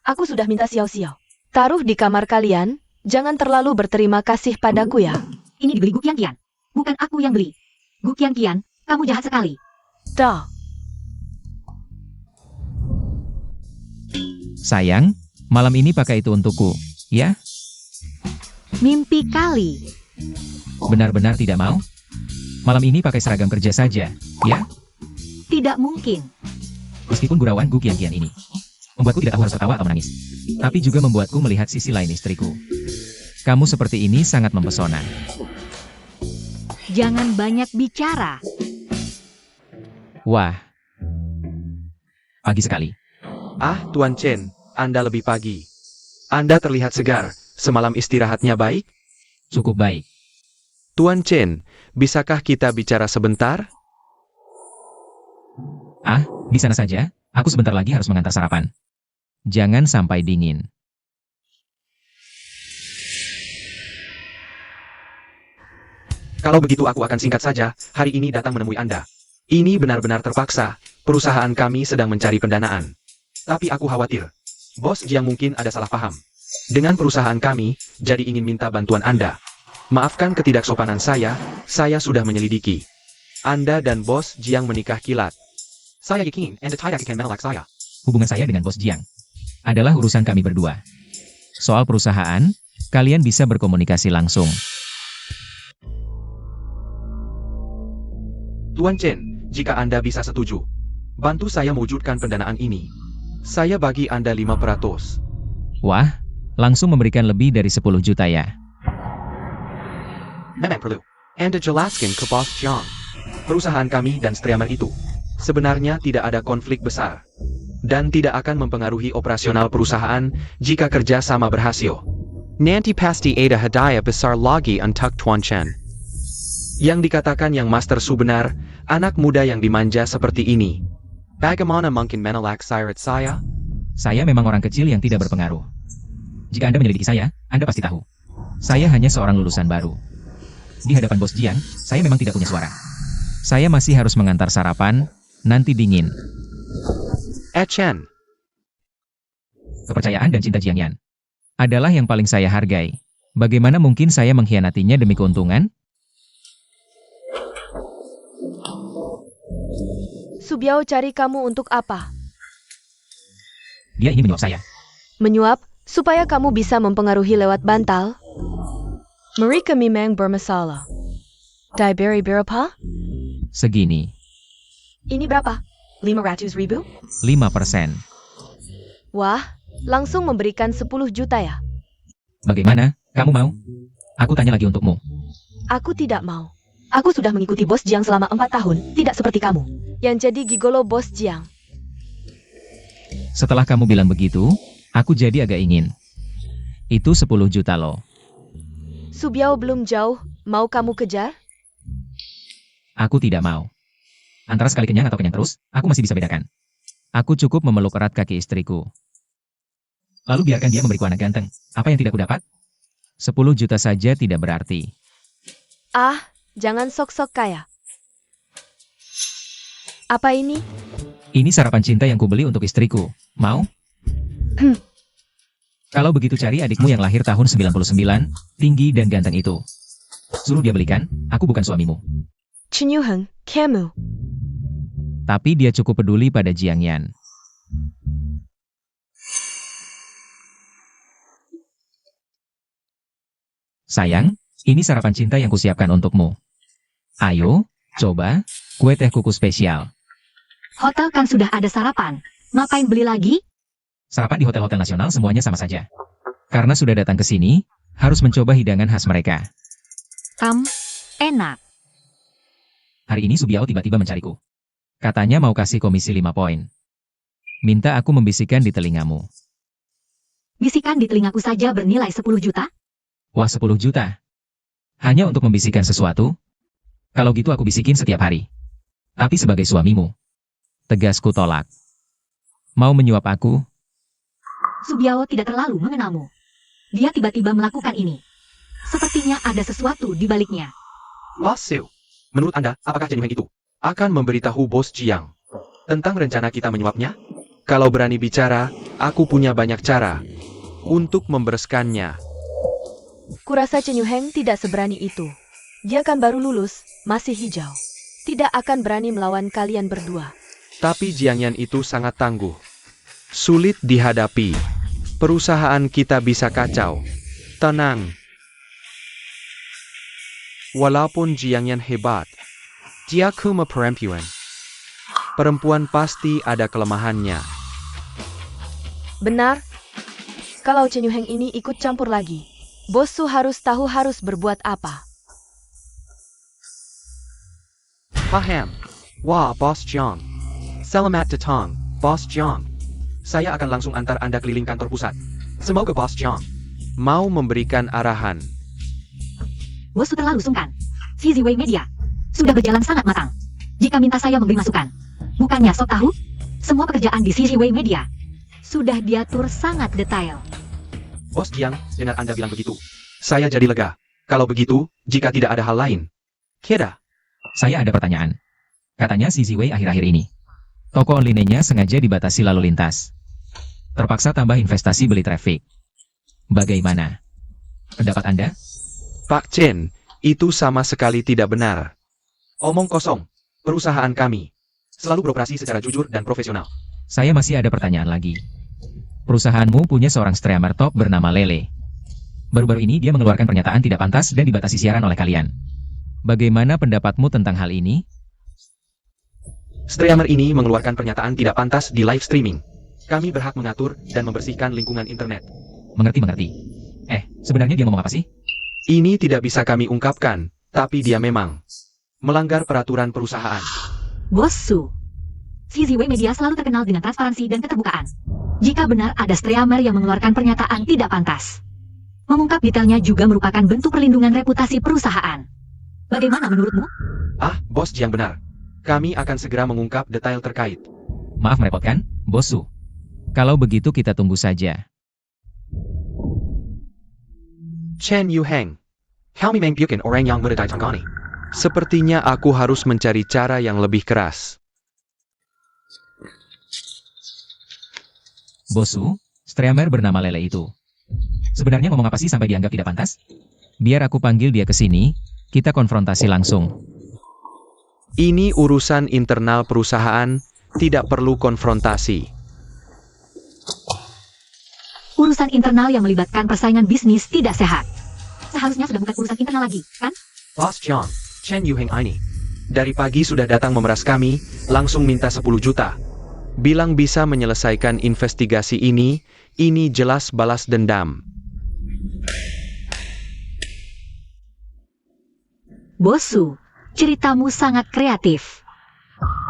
Aku sudah minta Xiao-Xiao. Taruh di kamar kalian, jangan terlalu berterima kasih padaku ya. Ini dibeli Gu Qianqian. Bukan aku yang beli. Gu Qianqian, kamu jahat sekali. Dah. Sayang, malam ini pakai itu untukku, ya? Mimpi kali. Benar-benar tidak mau? Malam ini pakai seragam kerja saja, ya? Tidak mungkin. Meskipun gurauan Gu Qianqian ini membuatku tidak tahu harus tertawa atau menangis, tapi juga membuatku melihat sisi lain istriku. Kamu seperti ini sangat mempesona. Jangan banyak bicara. Wah, pagi sekali. Ah, Tuan Chen, Anda lebih pagi. Anda terlihat segar. Semalam istirahatnya baik? Cukup baik. Tuan Chen, bisakah kita bicara sebentar? Ah, di sana saja. Aku sebentar lagi harus mengantar sarapan. Jangan sampai dingin. Kalau begitu aku akan singkat saja, hari ini datang menemui Anda. Ini benar-benar terpaksa, perusahaan kami sedang mencari pendanaan. Tapi aku khawatir, Bos Jiang mungkin ada salah paham. Dengan perusahaan kami, jadi ingin minta bantuan Anda. Maafkan ketidaksopanan saya sudah menyelidiki. Anda dan Bos Jiang menikah kilat. Saya yakin Anda tidak akan menolak saya. Hubungan saya dengan Bos Jiang adalah urusan kami berdua. Soal perusahaan, kalian bisa berkomunikasi langsung. Tuan Chen, jika Anda bisa setuju, bantu saya mewujudkan pendanaan ini. Saya bagi Anda 5%. Wah, langsung memberikan lebih dari 10 juta ya. Memang perlu. Anda jelaskan ke Bos Jiang. Perusahaan kami dan streamer itu sebenarnya tidak ada konflik besar. Dan tidak akan mempengaruhi operasional perusahaan jika kerja sama berhasil. Nanti pasti ada hadiah besar lagi untuk Tuan Chen. Yang dikatakan yang Master Su benar, anak muda yang dimanja seperti ini. Bagaimana mungkin menolak syarat saya? Saya memang orang kecil yang tidak berpengaruh. Jika Anda menyelidiki saya, Anda pasti tahu. Saya hanya seorang lulusan baru. Di hadapan Bos Jiang, saya memang tidak punya suara. Saya masih harus mengantar sarapan, nanti dingin. Chen. Kepercayaan dan cinta Jiang Yan adalah yang paling saya hargai. Bagaimana mungkin saya mengkhianatinya demi keuntungan? Subiao cari kamu untuk apa? Dia ingin menyuap saya. Menyuap, supaya kamu bisa mempengaruhi lewat bantal? Mereka memang bermasalah. Diberi berapa? Segini. Ini berapa? 500.000? 5%. Wah, langsung memberikan 10 juta ya? Bagaimana? Kamu mau? Aku tanya lagi untukmu. Aku tidak mau. Aku sudah mengikuti Bos Jiang selama 4 tahun, tidak seperti kamu. Yang jadi gigolo Bos Jiang. Setelah kamu bilang begitu, aku jadi agak ingin. Itu 10 juta loh. Subiao belum jauh, mau kamu kejar? Aku tidak mau. Antara sekali kenyang atau kenyang terus, aku masih bisa bedakan. Aku cukup memeluk erat kaki istriku. Lalu biarkan dia memberiku anak ganteng. Apa yang tidak kudapat? 10 juta saja tidak berarti. Ah, jangan sok-sok kaya. Apa ini? Ini sarapan cinta yang kubeli untuk istriku. Mau? Kalau begitu cari adikmu yang lahir tahun 99, tinggi dan ganteng itu. Suruh dia belikan, aku bukan suamimu. Chen Yuheng, kamu. Tapi dia cukup peduli pada Jiang Yan. Sayang, ini sarapan cinta yang kusiapkan untukmu. Ayo, coba, kue teh kuku spesial. Hotel kan sudah ada sarapan. Ngapain beli lagi? Sarapan di hotel-hotel nasional semuanya sama saja. Karena sudah datang ke sini, harus mencoba hidangan khas mereka. Enak. Hari ini Subiao tiba-tiba mencariku. Katanya mau kasih komisi 5 poin. Minta aku membisikkan di telingamu. Bisikan di telingaku saja bernilai 10 juta? Wah 10 juta. Hanya untuk membisikkan sesuatu? Kalau gitu aku bisikin setiap hari. Tapi sebagai suamimu. Tegasku tolak. Mau menyuap aku? Subiao tidak terlalu mengenalmu. Dia tiba-tiba melakukan ini. Sepertinya ada sesuatu di baliknya. Masih. Menurut Anda, apakah Chen Yuheng itu akan memberitahu Bos Jiang tentang rencana kita menyuapnya? Kalau berani bicara, aku punya banyak cara untuk membereskannya. Kurasa Chen Yuheng tidak seberani itu. Dia kan baru lulus, masih hijau. Tidak akan berani melawan kalian berdua. Tapi Jiang Yan itu sangat tangguh. Sulit dihadapi. Perusahaan kita bisa kacau. Tenang. Walaupun Jiang Yan hebat, dia cuma perempuan. Perempuan pasti ada kelemahannya. Benar? Kalau Chen Yuheng ini ikut campur lagi, Bos Su harus tahu harus berbuat apa. Paham. Wah, Bos Jiang. Selamat datang, Bos Jiang. Saya akan langsung antar Anda keliling kantor pusat. Semoga Bos Jiang mau memberikan arahan. Bos Su terlalu sungkan. CZW Media sudah berjalan sangat matang. Jika minta saya memberi masukan, bukannya sok tahu? Semua pekerjaan di CZW Media sudah diatur sangat detail. Bos Jiang, dengar Anda bilang begitu. Saya jadi lega. Kalau begitu, jika tidak ada hal lain. Kira. Saya ada pertanyaan. Katanya si Ziwei akhir-akhir ini. Toko online-nya sengaja dibatasi lalu lintas. Terpaksa tambah investasi beli traffic. Bagaimana? Pendapat Anda? Pak Chen, itu sama sekali tidak benar. Omong kosong. Perusahaan kami selalu beroperasi secara jujur dan profesional. Saya masih ada pertanyaan lagi. Perusahaanmu punya seorang streamer top bernama Lele. Baru-baru ini dia mengeluarkan pernyataan tidak pantas dan dibatasi siaran oleh kalian. Bagaimana pendapatmu tentang hal ini? Streamer ini mengeluarkan pernyataan tidak pantas di live streaming. Kami berhak mengatur dan membersihkan lingkungan internet. Mengerti. Sebenarnya dia ngomong apa sih? Ini tidak bisa kami ungkapkan, tapi dia memang melanggar peraturan perusahaan. Bos Su, CZW Media selalu terkenal dengan transparansi dan keterbukaan. Jika benar ada streamer yang mengeluarkan pernyataan tidak pantas, mengungkap detailnya juga merupakan bentuk perlindungan reputasi perusahaan. Bagaimana menurutmu? Bos Jiang benar. Kami akan segera mengungkap detail terkait. Maaf merepotkan, Bos Su. Kalau begitu kita tunggu saja. Chen Yuheng, kami membukan orang yang meredai tanggani. Sepertinya aku harus mencari cara yang lebih keras. Bos Su, Streamer bernama Lele itu. Sebenarnya ngomong apa sih sampai dianggap tidak pantas? Biar aku panggil dia ke sini, kita konfrontasi langsung. Ini urusan internal perusahaan, tidak perlu konfrontasi. Urusan internal yang melibatkan persaingan bisnis tidak sehat. Seharusnya sudah bukan urusan internal lagi, kan? Boss John, Chen Yuheng ini. Dari pagi sudah datang memeras kami, langsung minta 10 juta. Bilang bisa menyelesaikan investigasi ini jelas balas dendam. Bosu, ceritamu sangat kreatif.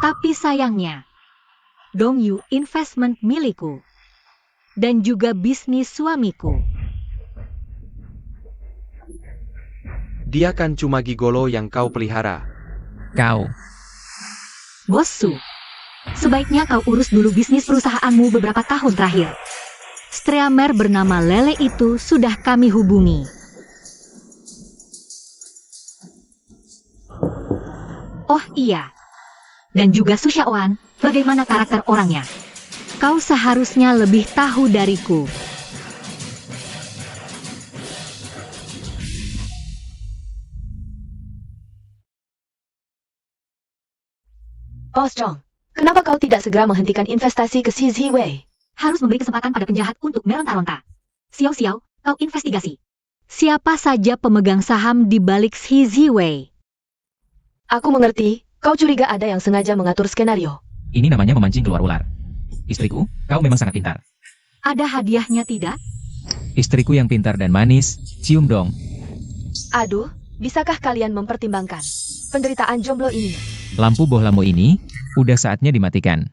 Tapi sayangnya, Dongyu Investment milikku. Dan juga bisnis suamiku. Dia kan cuma gigolo yang kau pelihara. Kau, Bosu, sebaiknya kau urus dulu bisnis perusahaanmu beberapa tahun terakhir. Streamer bernama Lele itu sudah kami hubungi. Oh iya. Dan juga Su Xiaoan, bagaimana karakter orangnya? Kau seharusnya lebih tahu dariku. Boss Zhong, kenapa kau tidak segera menghentikan investasi ke CZ Wei? Harus memberi kesempatan pada penjahat untuk meronta-ronta. Xiao, kau investigasi. Siapa saja pemegang saham di balik CZ Wei? Aku mengerti, kau curiga ada yang sengaja mengatur skenario. ini namanya memancing keluar ular. Istriku, kau memang sangat pintar. Ada hadiahnya tidak? Istriku yang pintar dan manis, cium dong. Aduh, bisakah kalian mempertimbangkan penderitaan jomblo ini? Lampu bohlamu ini, udah saatnya dimatikan.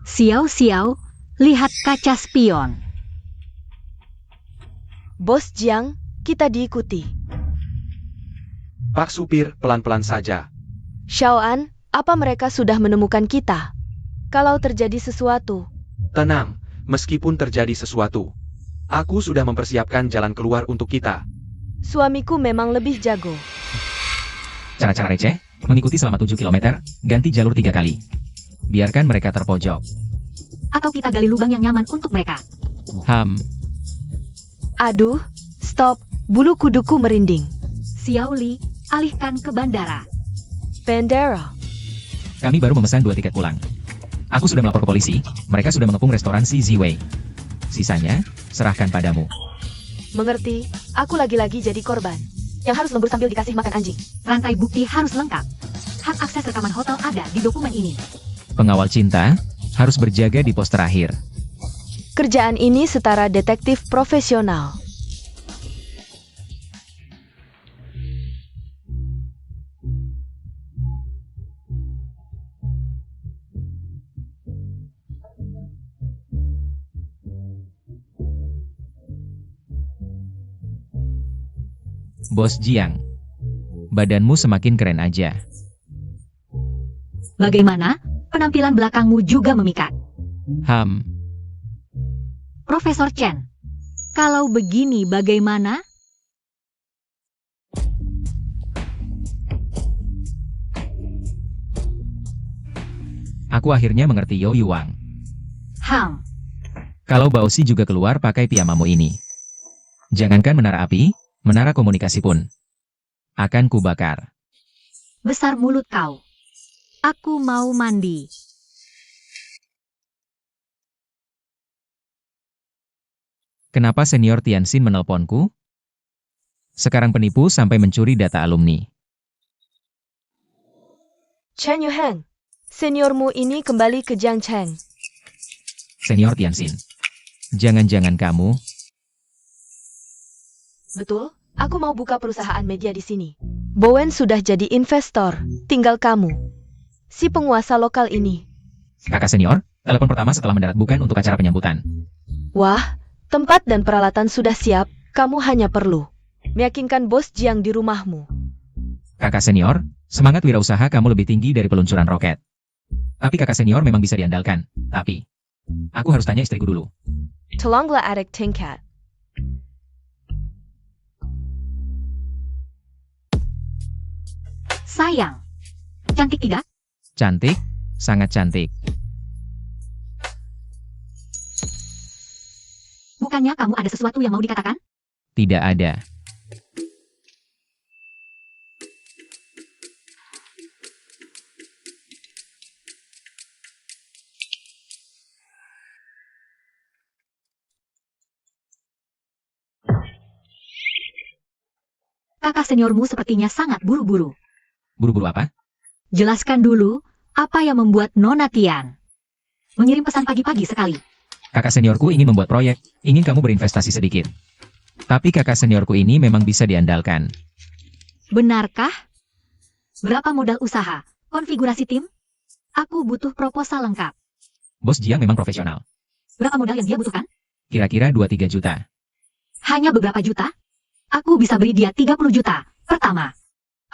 Xiao, lihat kaca spion. Bos Jiang, kita diikuti. Pak supir, pelan-pelan saja. Xiaoan, apa mereka sudah menemukan kita? Kalau terjadi sesuatu, Tenang, meskipun terjadi sesuatu. Aku sudah mempersiapkan jalan keluar untuk kita. suamiku memang lebih jago. Cara-cara receh, mengikuti selama 7 km, ganti jalur 3 kali. Biarkan mereka terpojok. Atau kita gali lubang yang nyaman untuk mereka. Aduh, stop, bulu kuduku merinding. Xiao Li, alihkan ke bandara. Bandara. Kami baru memesan 2 tiket pulang. Aku sudah melapor ke polisi, mereka sudah mengepung restoran si Ziwei. Sisanya, serahkan padamu. Mengerti, aku lagi-lagi jadi korban. Yang harus lembur sambil dikasih makan anjing. Rantai bukti harus lengkap. Hak akses rekaman hotel ada di dokumen ini. Pengawal cinta, harus berjaga di pos terakhir. Kerjaan ini setara detektif profesional. Bos Jiang, badanmu semakin keren aja. Bagaimana? Penampilan belakangmu juga memikat. Profesor Chen, kalau begini bagaimana? Aku akhirnya mengerti Yo Yuang. Kalau Baosi juga keluar pakai piyamamu ini. Jangankan menara api, menara komunikasi pun akan kubakar. Besar mulut kau. Aku mau mandi. Kenapa senior Tianxin menelponku? Sekarang penipu sampai mencuri data alumni. Chen Yuheng, seniormu ini kembali ke Jiangcheng. Senior Tianxin. Jangan-jangan kamu... Betul, aku mau buka perusahaan media di sini. Bowen sudah jadi investor, tinggal kamu. Si penguasa lokal ini. Kakak senior, telepon pertama setelah mendarat bukan untuk acara penyambutan. Wah, tempat dan peralatan sudah siap, kamu hanya perlu meyakinkan bos Jiang di rumahmu. Kakak senior, semangat wirausaha kamu lebih tinggi dari peluncuran roket. Tapi kakak senior memang bisa diandalkan. Tapi, aku harus tanya istriku dulu. Tolonglah adik tingkat. Sayang. Cantik tidak? Cantik, sangat cantik. Katanya kamu ada sesuatu yang mau dikatakan? Tidak ada. Kakak seniormu sepertinya sangat buru-buru. Buru-buru apa? Jelaskan dulu, apa yang membuat Nona Tian mengirim pesan pagi-pagi sekali? Kakak seniorku ingin membuat proyek, ingin kamu berinvestasi sedikit. Tapi kakak seniorku ini memang bisa diandalkan. Benarkah? Berapa modal usaha? Konfigurasi tim? Aku butuh proposal lengkap. Bos Jiang memang profesional. Berapa modal yang dia butuhkan? Kira-kira 2-3 juta. Hanya beberapa juta? Aku bisa beri dia 30 juta. Pertama,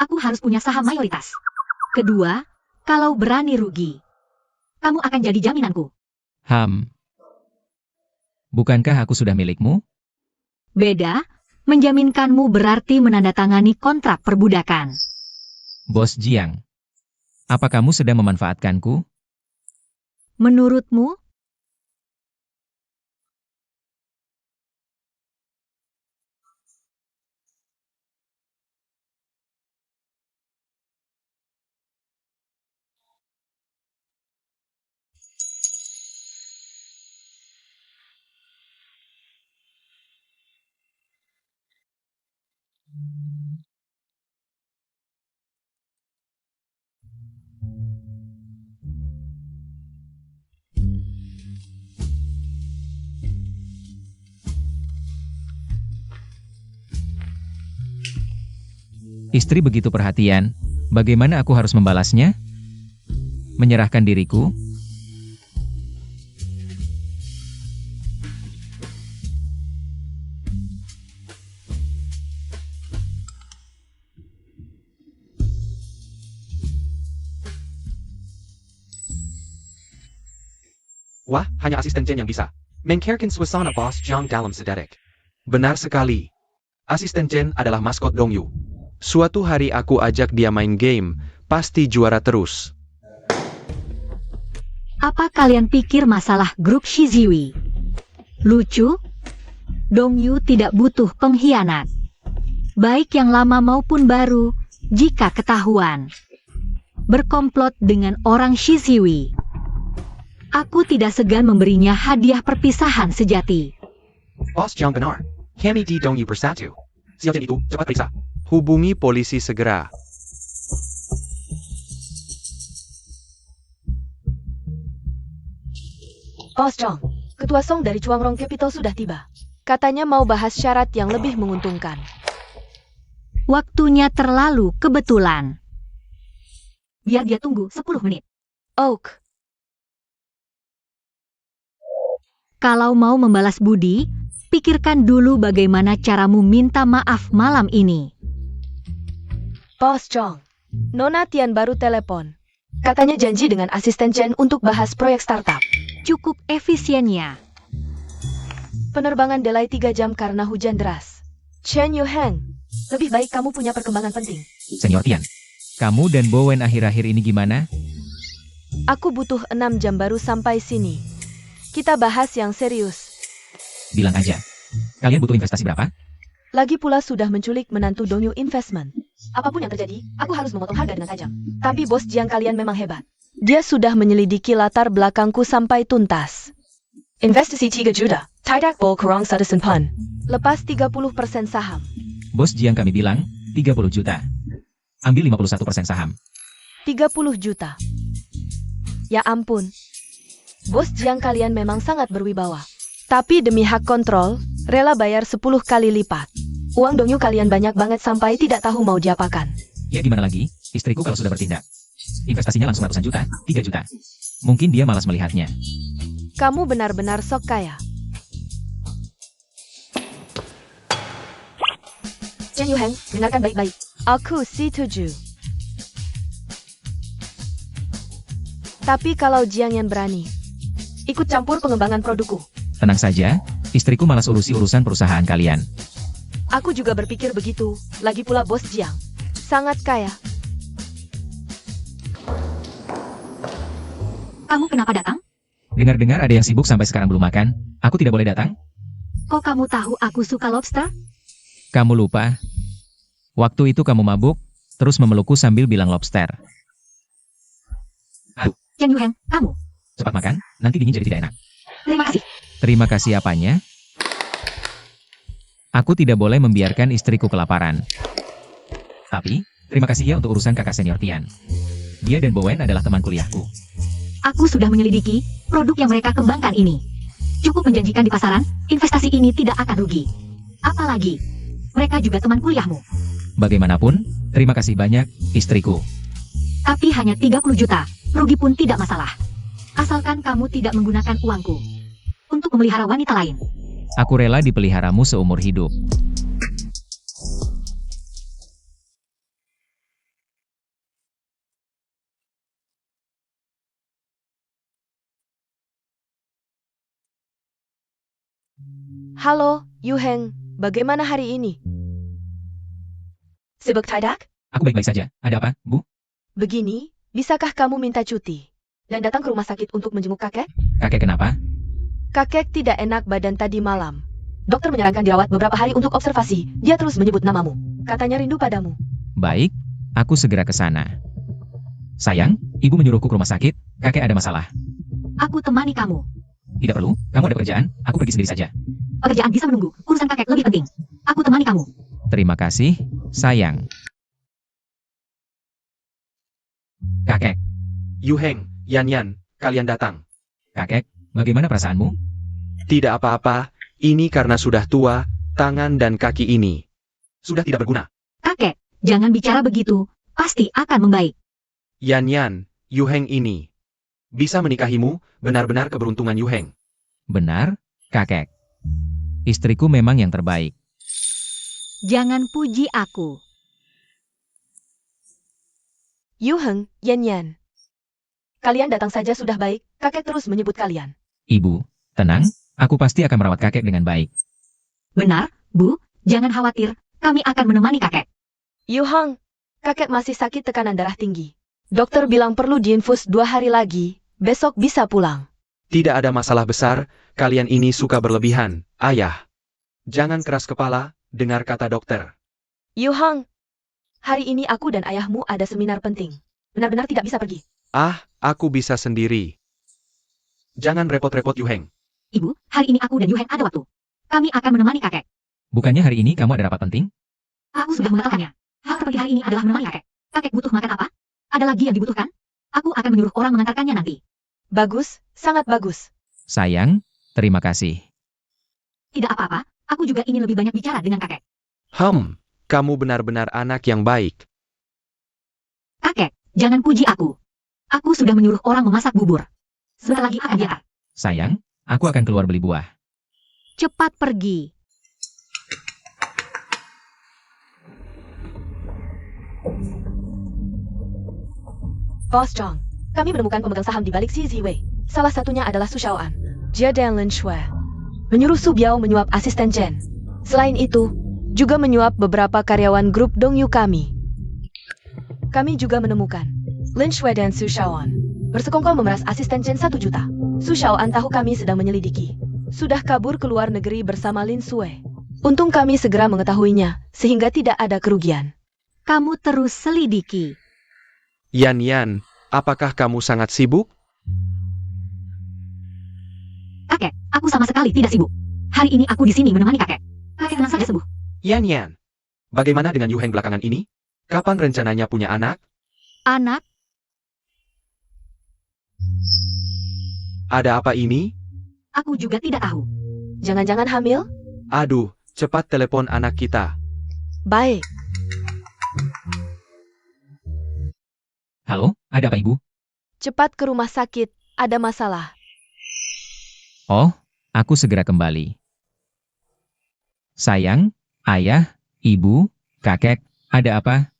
aku harus punya saham mayoritas. Kedua, kalau berani rugi, kamu akan jadi jaminanku. Bukankah aku sudah milikmu? Beda, menjaminkanmu berarti menandatangani kontrak perbudakan. Bos Jiang. Apa kamu sedang memanfaatkanku? Menurutmu? Istri begitu perhatian, bagaimana aku harus membalasnya? Menyerahkan diriku? Wah, hanya asisten Chen yang bisa. Mengkirkan suasana Bos Jiang dalam sedetik. Benar sekali. Asisten Chen adalah maskot Dongyu. Suatu hari aku ajak dia main game, pasti juara terus. Apa kalian pikir masalah grup Shiziwi lucu? Dongyu tidak butuh pengkhianat. Baik yang lama maupun baru, jika ketahuan berkomplot dengan orang Shiziwi, aku tidak segan memberinya hadiah perpisahan sejati. Bos Jiang benar. Kami di Dongyu bersatu. Xiao Chen itu, cepat periksa. Hubungi polisi segera. Bos Zhang, Ketua Song dari Chuangrong Capital sudah tiba. Katanya mau bahas syarat yang lebih menguntungkan. Waktunya terlalu kebetulan. Biar dia tunggu 10 menit. Oak, Kalau mau membalas budi, pikirkan dulu bagaimana caramu minta maaf malam ini. Bos Zhang, Nona Tian baru telepon. Katanya janji dengan asisten Chen untuk bahas proyek startup. Cukup efisiennya. Penerbangan delay 3 jam karena hujan deras. Chen Yuheng, lebih baik kamu punya perkembangan penting. Senior Tian. Kamu dan Bowen akhir-akhir ini gimana? Aku butuh 6 jam baru sampai sini. Kita bahas yang serius. Bilang aja. Kalian butuh investasi berapa? Lagi pula sudah menculik menantu Dongyu Investment. Apapun yang terjadi, aku harus memotong harga dengan tajam. Tapi bos Jiang kalian memang hebat. Dia sudah menyelidiki latar belakangku sampai tuntas. Investasi 3 juta. Tidak bol kurang 100 pan. Lepas 30% saham. Bos Jiang kami bilang, 30 juta. Ambil 51% saham. 30 juta. Ya ampun. Bos Jiang kalian memang sangat berwibawa. Tapi demi hak kontrol, rela bayar 10 kali lipat. Uang Dongyu kalian banyak banget sampai tidak tahu mau diapakan. Ya gimana lagi, istriku kalau sudah bertindak. Investasinya langsung ratusan juta, 3 juta. Mungkin dia malas melihatnya. Kamu benar-benar sok kaya. Chen Yuheng, dengarkan baik-baik. Aku setuju. Tapi kalau Jiang yang berani ikut campur pengembangan produkku, Tenang saja, istriku malas urusi urusan perusahaan kalian. aku juga berpikir begitu. Lagi pula bos Jiang sangat kaya. Kamu kenapa datang? Dengar-dengar ada yang sibuk sampai sekarang belum makan. Aku tidak boleh datang? Kok kamu tahu aku suka lobster? Kamu lupa? Waktu itu kamu mabuk, terus memelukku sambil bilang lobster. Chen Yuheng, kamu. Cepat makan, nanti dingin jadi tidak enak. Terima kasih. Terima kasih apanya? Aku tidak boleh membiarkan istriku kelaparan. Tapi, terima kasih ya untuk urusan kakak senior Tian. Dia dan Bowen adalah teman kuliahku. Aku sudah menyelidiki produk yang mereka kembangkan ini. Cukup menjanjikan di pasaran, investasi ini tidak akan rugi. Apalagi, mereka juga teman kuliahmu. Bagaimanapun, terima kasih banyak, istriku. Tapi hanya 30 juta, rugi pun tidak masalah. Asalkan kamu tidak menggunakan uangku untuk memelihara wanita lain. Aku rela dipeliharamu seumur hidup. Halo, Yuheng. Bagaimana hari ini? Sibuk tidak? Aku baik-baik saja. Ada apa, Bu? Begini, bisakah kamu minta cuti dan datang ke rumah sakit untuk menjenguk kakek? Kakek kenapa? Kakek tidak enak badan tadi malam. Dokter menyarankan dirawat beberapa hari untuk observasi. Dia terus menyebut namamu. Katanya rindu padamu. Baik, aku segera ke sana. Sayang, ibu menyuruhku ke rumah sakit. Kakek ada masalah. Aku temani kamu. Tidak perlu, kamu ada pekerjaan. Aku pergi sendiri saja. Pekerjaan bisa menunggu, urusan kakek lebih penting. Aku temani kamu. Terima kasih, sayang. Kakek, Yuheng, Yan, kalian datang. kakek, bagaimana perasaanmu? Tidak apa-apa, ini karena sudah tua, tangan dan kaki ini sudah tidak berguna. Kakek, jangan bicara begitu. Pasti akan membaik. Yan, Yuheng ini bisa menikahimu, benar-benar keberuntungan Yuheng. Benar, kakek. Istriku memang yang terbaik. Jangan puji aku. Yuheng, Yan. Kalian datang saja sudah baik, kakek terus menyebut kalian. Ibu, tenang, aku pasti akan merawat kakek dengan baik. Benar, Bu. Jangan khawatir. Kami akan menemani kakek. Yuheng, kakek masih sakit tekanan darah tinggi. Dokter bilang perlu diinfus 2 hari lagi, besok bisa pulang. Tidak ada masalah besar, kalian ini suka berlebihan, ayah. Jangan keras kepala, dengar kata dokter. Yuheng, hari ini aku dan ayahmu ada seminar penting. Benar-benar tidak bisa pergi. Ah, aku bisa sendiri. Jangan repot-repot Yuheng. Ibu, hari ini aku dan Yuheng ada waktu. Kami akan menemani kakek. Bukannya hari ini kamu ada rapat penting? Aku sudah mengatakannya. Hal seperti hari ini adalah menemani kakek. Kakek butuh makan apa? Ada lagi yang dibutuhkan? Aku akan menyuruh orang mengantarkannya nanti. Bagus, sangat bagus. Sayang, terima kasih. Tidak apa-apa, aku juga ingin lebih banyak bicara dengan kakek. Kamu benar-benar anak yang baik. Kakek, jangan puji aku. Aku sudah menyuruh orang memasak bubur. Sebentar lagi akan diantar. Sayang, aku akan keluar beli buah. Cepat pergi. Bos Zhang, kami menemukan pemegang saham di balik Xi Ziwei. Salah satunya adalah Su Xiaoan. Jia dan Lin Shui. Menyuruh Su Biao menyuap asisten Chen. Selain itu, juga menyuap beberapa karyawan grup Dongyu kami. Kami juga menemukan Lin Shui dan Su Xiaoan bersekongkol memeras asisten Chen 1 juta. Su Xiaoan tahu kami sedang menyelidiki. Sudah kabur ke luar negeri bersama Lin Shui. Untung kami segera mengetahuinya, sehingga tidak ada kerugian. Kamu terus selidiki. Yan, apakah kamu sangat sibuk? Kakek, aku sama sekali tidak sibuk. Hari ini aku di sini menemani kakek. Kakek tenang saja sembuh. Yan, bagaimana dengan Yuheng belakangan ini? Kapan rencananya punya anak? Anak, Ada apa ini? aku juga tidak tahu. Jangan-jangan hamil? Aduh, cepat telepon anak kita. Baik. Halo, ada apa ibu? Cepat ke rumah sakit, ada masalah. Oh, aku segera kembali. Sayang, ayah, ibu, kakek, ada apa?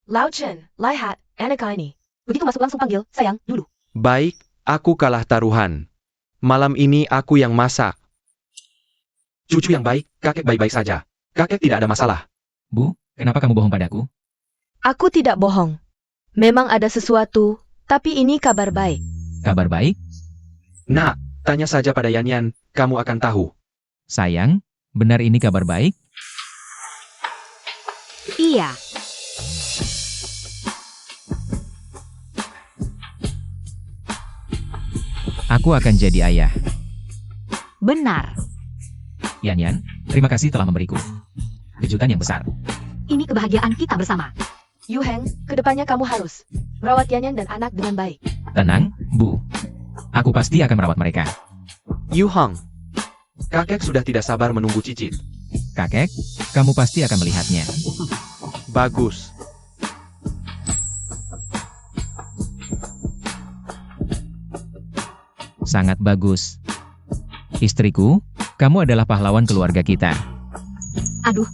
Lao Chen, Lai Hat, Aneka ini. Begitu masuk langsung panggil, sayang, dulu. Baik, aku kalah taruhan. Malam ini aku yang masak. Cucu yang baik, kakek baik-baik saja. Kakek tidak ada masalah. Bu, kenapa kamu bohong padaku? Aku tidak bohong. Memang ada sesuatu, tapi ini kabar baik. Kabar baik? Nah, tanya saja pada Yan, kamu akan tahu. Sayang, benar ini kabar baik? Iya, Aku akan jadi ayah. benar. Yan, terima kasih telah memberiku kejutan yang besar. Ini kebahagiaan kita bersama. Yu Heng, kedepannya kamu harus merawat Yanyan dan anak dengan baik. Tenang, Bu. Aku pasti akan merawat mereka. Yu Hang, kakek sudah tidak sabar menunggu cicit. Kakek, kamu pasti akan melihatnya. Bagus. Sangat bagus. Istriku, kamu adalah pahlawan keluarga kita. Aduh,